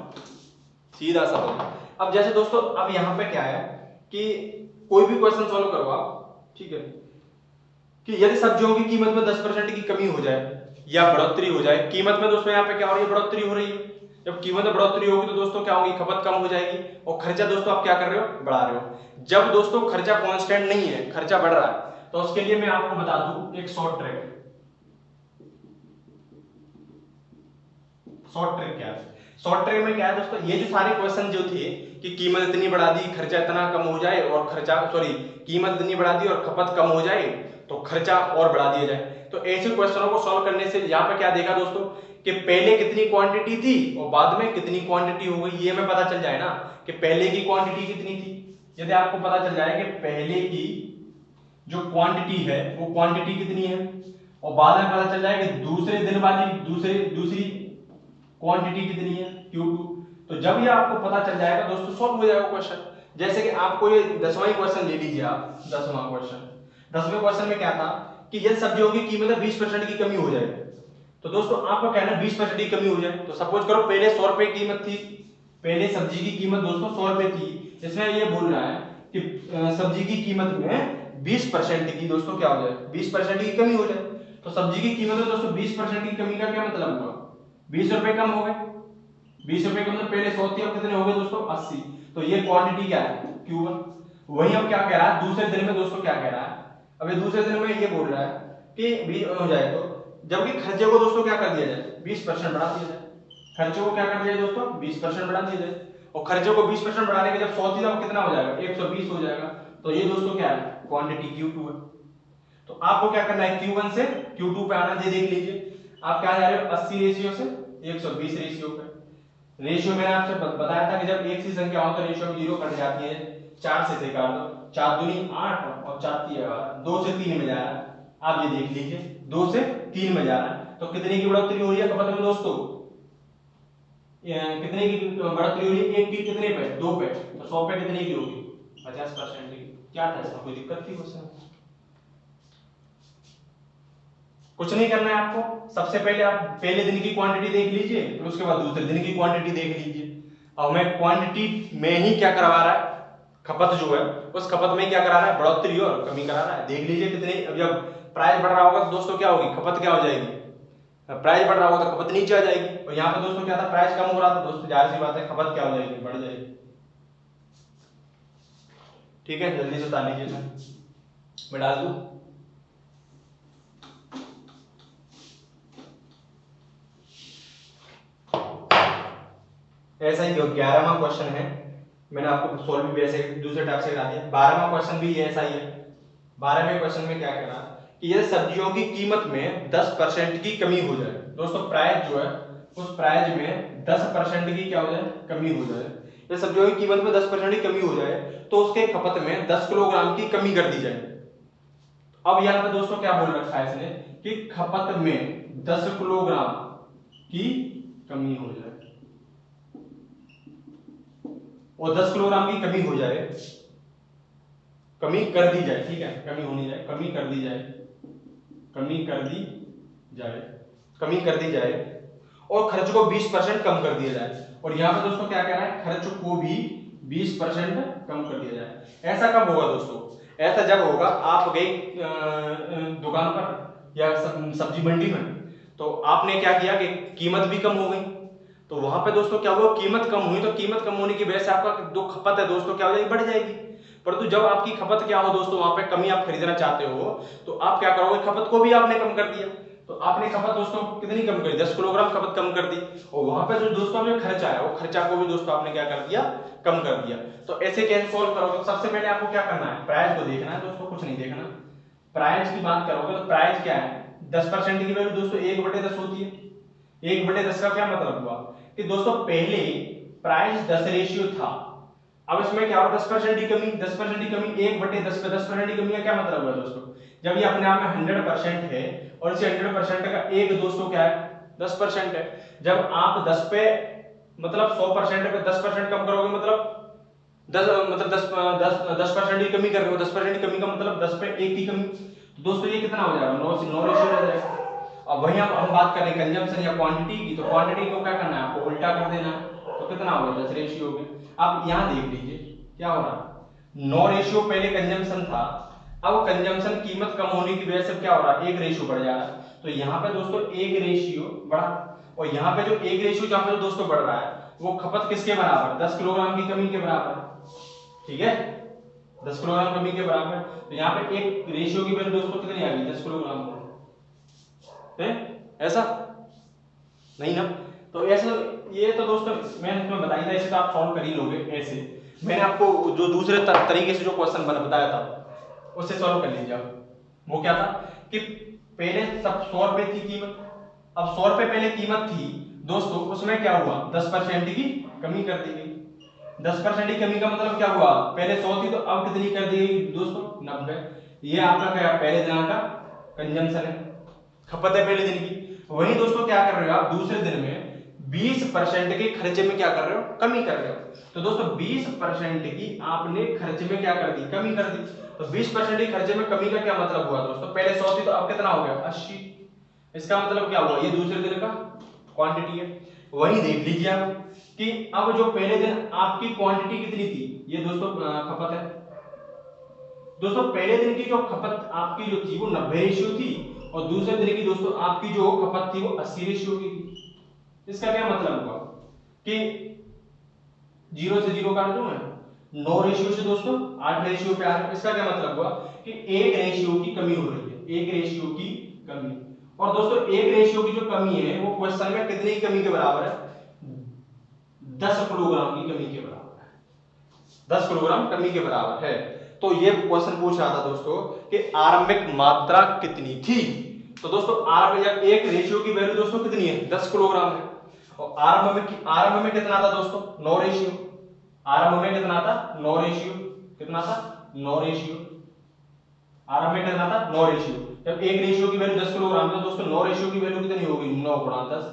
सीधा सवाल। अब जैसे दोस्तों अब यहाँ पे क्या है कि कोई भी क्वेश्चन सॉल्व करो आप, ठीक है, कि यदि सब्जियों की कीमत में 10% की कमी हो जाए या बढ़ोतरी हो जाए, कीमत में दोस्तों यहाँ पे क्या हो रही है बढ़ोतरी हो रही है, जब कीमत में बढ़ोतरी होगी तो दोस्तों क्या होगी खपत कम हो जाएगी और खर्चा दोस्तों आप क्या कर रहे हो बढ़ा रहे हो। जब दोस्तों खर्चा कांस्टेंट नहीं है, खर्चा बढ़ रहा है, तो उसके लिए मैं आपको बता दूं एक शॉर्ट ट्रिक क्या है। शॉर्ट ट्रिक में क्या है दोस्तों, ये जो सारे क्वेश्चन जो थे कि कीमत इतनी बढ़ा दी खर्चा इतना कम हो जाए और कीमत इतनी बढ़ा दी और खपत कम हो जाए तो खर्चा और बढ़ा दिया जाए, तो ऐसे क्वेश्चनों को सॉल्व करने से यहाँ पे क्या देखा दोस्तों कि पहले कितनी क्वांटिटी थी और बाद में कितनी क्वांटिटी हो गई, ये हमें पता चल जाए ना कि पहले की क्वांटिटी कितनी थी। यदि आपको पता चल जाए कि पहले की जो क्वांटिटी है वो क्वांटिटी कितनी है और बाद में पता चल जाए कि दूसरे दिन वाली दूसरी क्वांटिटी कितनी है Q2, तो जब ये आपको पता चल जाएगा दोस्तों सॉल्व हो जाएगा क्वेश्चन। जैसे कि आपको ये 10वां क्वेश्चन ले लीजिए आप, 10वें क्वेश्चन में क्या था कि यदि सब्जियों की कीमत में 20% की कमी हो जाए, तो दोस्तों आपको कहना 20% की कमी हो जाए, तो सपोज करो पहले 100 रुपए की कीमत थी, पहले सब्जी की कीमत दोस्तों 100 रुपए थी, इसमें ये बोल रहा है कि सब्जी की कीमत में 20% की दोस्तों क्या हो जाए 20% की कमी हो जाए, तो सब्जी की कीमत में दोस्तों 20% की कमी का क्या मतलब हुआ 20 रुपए कम हो गए, 20 रुपए का मतलब पहले 100 थी अब कितने हो गए दोस्तों 80, तो ये क्वांटिटी क्या है Q1। वही अब क्या कह रहा है दूसरे दिन में दोस्तों क्या कह रहा है, अभी दूसरे दिन में ये बोल रहा है कि 20 हो जाए, तो जबकि खर्चे को दोस्तों क्या कर दिया जाए 20% बढ़ा दिया जाए, खर्चे को क्या कर दिया जाए दोस्तों 20% बढ़ा दिया जाए, और खर्चे को 20% बढ़ाने के जब 100 थी तब कितना हो जाएगा 120 हो जाएगा, तो ये दोस्तों क्या है क्वांटिटी Q2 है। तो आपको क्या करना है Q1 से Q2 पे आना, ये देख लीजिए आप क्या जा रहे हो 80 रेशियो से 120 रेशियो पे। रेशियो मैंने आपसे बताया था कि जब एक सी संख्या हो तो रेशियो में 0 कट जाती है, 4 से काट दो, 4 दूनी 8 और 4 तीन 2 से 3 में जा रहा है, आप ये देख लीजिए 2 से 3 में जा रहा है, तो कितने की बढ़ोतरी हो रही है खपत में दोस्तों, कितने की बढ़ोतरी हो रही है, एक की कितने पे 2 पे, तो 100 पे कितने की होगी 50% की। क्या था इसमें कोई दिक्कत थी क्वेश्चन कुछ नहीं करना है आपको, सबसे पहले आप पहले दिन की क्वांटिटी देख लीजिए, फिर उसके बाद दूसरे दिन की क्वांटिटी देख लीजिए। अब हमें क्वांटिटी में ही क्या करवा रहा है, खपत जो है उस खपत में क्या करा रहा है, बढ़ोतरी और कमी करा रहा है। देख लीजिए कितने, अब जब प्राइस बढ़ रहा होगा तो दोस्तों क्या होगी, खपत क्या हो जाएगी, प्राइस बढ़ रहा होगा तो खपत नीचे आ जाएगी। और यहाँ पे दोस्तों क्या था, प्राइस कम हो रहा था दोस्तों, जाहिर सी बात है खपत क्या हो जाएगी, बढ़ जाएगी। ठीक है, जल्दी से बता लीजिए सर, मैं डाल दूं। ऐसा ही 11वां क्वेश्चन है, मैंने आपको सॉल्व भी ऐसे दूसरे टाइप से करा दिया। 12वां क्वेश्चन भी ऐसा ही है। 12वें क्वेश्चन में क्या कहना कि यदि सब्जियों की कीमत में 10% की कमी हो जाए, दोस्तों प्राइस जो है उस प्राइस में 10% की क्या हो जाए, कमी हो जाए। यदि सब्जियों की कीमत में 10% की कमी हो जाए तो उसके खपत में 10 किलोग्राम की कमी कर दी जाए। अब यहाँ पे दोस्तों क्या बोल रखा है इसने कि खपत में 10 किलोग्राम की कमी हो जाए, और 10 किलोग्राम की कमी हो जाए, कमी कर दी जाए, ठीक है, कमी होनी जाए, कमी कर दी जाए, कमी कर दी जाए, कमी कर दी जाए, और खर्च को 20% कम कर दिया जाए। और यहाँ पे दोस्तों क्या कह रहा है, खर्च को भी 20% कम कर दिया जाए। ऐसा कब होगा दोस्तों, ऐसा जब होगा आप गए दुकान पर या सब्जी मंडी में, तो आपने क्या किया कि कीमत भी कम हो गई, तो वहां पे दोस्तों क्या हुआ, कीमत कम हुई, तो कीमत कम होने की वजह से आपका जो खपत है दोस्तों क्या हो जाएगी, बढ़ जाएगी। परंतु जब आपकी खपत क्या हो दोस्तों, वहां पे कमी आप खरीदना चाहते हो, तो आप क्या करोगे, खपत को भी आपने कम कर दिया। तो आपने खपत दोस्तों कितनी कम करी, 10 किलोग्राम खपत कम कर दी, और वहां पे जो दोस्तों में खर्चा है वो खर्चा को भी दोस्तों आपने क्या कर दिया, कम कर दिया। तो ऐसे कैसे सॉल्व करोगे, तो सबसे पहले आपको क्या करना है, प्राइस को देखना है दोस्तों, कुछ नहीं देखना। प्राइस की बात करोगे तो प्राइस क्या है, 10% की वैल्यू दोस्तों 1/10 होती है। 1/10 का क्या मतलब हुआ कि दोस्तों पहले प्राइस 10 रेशियो था, अब इसमें क्या होगा, 10% की कमी, 10% की कमी 1/10 पे 10% की कमी का क्या मतलब हुआ दोस्तों, जब ये अपने आप में 100% है और इसे 100% का एक दोस्तों क्या है, 10% है। जब आप 10 पे मतलब 100% पे 10% कम करोगे, मतलब 10% की कमी कर रहे हो, 10% की कमी का मतलब 10 पे 1 की कमी, तो दोस्तों ये कितना हो जाएगा, 9 रेशियो रह जाएगा। अब वही हम बात कर रहे हैं कंजम्पशन या क्वांटिटी की, तो क्वांटिटी को क्या करना है, आपको उल्टा कर देना है, तो कितना हो गया, 10 रेशियो हो गया। आप यहां देख लीजिए क्या हो रहा है, 9 रेशियो पहले कंजम्पशन था, अब कंजम्पशन कीमत कम होने की वजह से क्या हो रहा है, 1 रेशियो बढ़ जा रहा है। तो यहाँ पे दोस्तों 1 रेशियो बढ़ा, और यहाँ पे जो 1 रेशियो जहां पे दोस्तों बढ़ रहा है वो खपत किसके बराबर, 10 किलोग्राम की कमी के बराबर है, ठीक है, 10 किलोग्राम कमी के बराबर। तो यहाँ पे 1 रेशियो की वैल्यू दोस्तों कितनी आ गई, 10 किलोग्राम है, ऐसा नहीं ना। तो ऐसे ये तो दोस्तों मैंने तुम्हें बताया था, ऐसे तो आप सॉल्व कर ही लोगे। ऐसे मैंने आपको जो दूसरे तरीके से जो क्वेश्चन बताया था उससे सॉल्व कर लीजिए आप। वो क्या था कि पहले सब 100 रुपए थी कीमत, अब 100 रुपए पहले कीमत थी दोस्तों, उसमें क्या हुआ, 10% की कमी कर दी गई। 10% की कमी का मतलब क्या हुआ, पहले 100 थी तो अब कितनी कर दी गई दोस्तों, 90। ये आपका क्या, पहले दिन का कंजम्पशन है, खपत है पहले दिन की। वहीं दोस्तों क्या कर रहे हो आप, दूसरे दिन में 20% के खर्चे में क्या कर रहे हो, कमी कर रहे हो। तो दोस्तों 20% की आपने खर्चे में क्या कर दी, कमी कर दी। तो 20% की खर्चे में कमी का क्या मतलब हुआ दोस्तों, पहले 100 थी तो अब कितना हो गया, 80। इसका मतलब क्या हुआ, ये दूसरे दिन का क्वांटिटी है। वहीं देख लीजिए आप कि अब जो पहले दिन आपकी क्वांटिटी कितनी थी, ये दोस्तों खपत है। दोस्तों पहले दिन की जो खपत आपकी जो थी वो 90 रेशियो थी, और दूसरे दिन की दोस्तों आपकी जो खपत थी वो 80 रेशियो की थी। इसका क्या मतलब हुआ कि 0 से 0 काट दूं मैं, 9 रेशियो से दोस्तों 8 रेशियो पे आ रहा है। इसका क्या मतलब हुआ कि 1 रेशियो की कमी हो रही है, 1 रेशियो की कमी। और दोस्तों 1 रेशियो की जो कमी है वो क्वेश्चन में कितनी कमी के बराबर है, 10 किलोग्राम की कमी के बराबर है, 10 किलोग्राम कमी के बराबर है। तो ये क्वेश्चन पूछ रहा था दोस्तों कि आरंभिक मात्रा कितनी थी। तो दोस्तों आरंभ एक रेशियो की वैल्यू दोस्तों कितनी है, 10 किलोग्राम है, और आरंभ में कितना था दोस्तों, 9 रेशियो। आरंभ में कितना था, 9 रेशियो, कितना था, 9 रेशियो। आरंभ में कितना था, 9 रेशियो। जब एक रेशियो की वैल्यू 10 किलोग्राम है, दोस्तों 9 रेशियो की वैल्यू कितनी होगी, 9 गुणा 10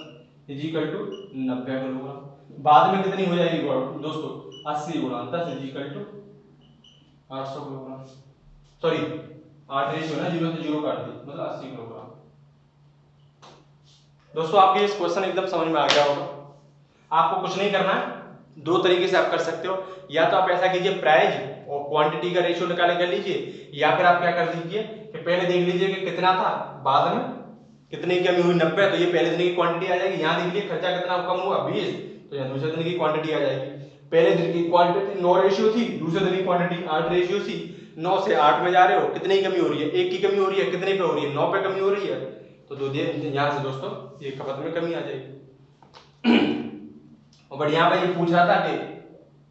इज इक्वल टू 90 किलोग्राम। बाद में कितनी हो जाएगी दोस्तों, 80 गुणा 10 is equal to 800 kilogram. Sorry 8 ratio ना, 0 से 0 काट दी, मतलब 80 किलोग्राम। दोस्तों आपके इस क्वेश्चन एकदम समझ में आ गया होगा। आपको कुछ नहीं करना है, दो तरीके से आप कर सकते हो। या तो आप ऐसा कीजिए, प्राइस और क्वांटिटी का रेशियो निकाले कर लीजिए, या फिर आप क्या कर लीजिए कि पहले देख लीजिए कि कितना था, बाद में कितने की कमी हुई 90, तो ये पहले दिन की क्वांटिटी आ जाएगी। यहाँ देख लीजिए खर्चा कितना कम हुआ 20, तो यहाँ दूसरे दिन की क्वांटिटी आ जाएगी। पहले दिन की क्वांटिटी 9 रेशियो थी, दूसरे दिन की क्वांटिटी 8 रेशियो थी। 9 से 8 में जा रहे हो, कितने की कमी हो रही है, 1 की कमी हो रही है, कितने पे हो रही है, 9 पे कमी हो रही है, तो यहाँ से दोस्तों ये खपत में कमी आ जाएगी। और यहाँ पे ये पूछ रहा था कि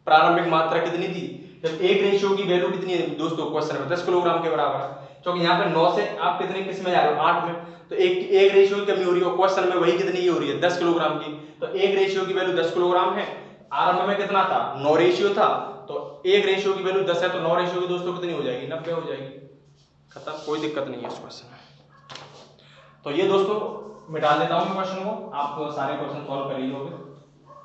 प्रारंभिक मात्रा कितनी थी, जब एक रेशियो की वैल्यू कितनी है दोस्तों क्वेश्चन में 10 किलोग्राम के बराबर है, क्योंकि यहाँ पे 9 से आप कितने किस में जा रहे हो 8 में, तो एक रेशियो की कमी हो रही है, क्वेश्चन में वही कितनी की हो रही है 10 किलोग्राम की, तो एक रेशियो की वैल्यू 10 किलोग्राम है। आरंभ में कितना था 9 रेशियो था, तो एक रेशियो की वैल्यू 10 है, तो 9 रेशियो की दोस्तों कितनी हो जाएगी 90 हो जाएगी। खत्म, कोई दिक्कत नहीं है इस क्वेश्चन में। तो ये दोस्तों मिटा देता हूँ क्वेश्चन को, आप सारे क्वेश्चन सॉल्व कर ही लोगे।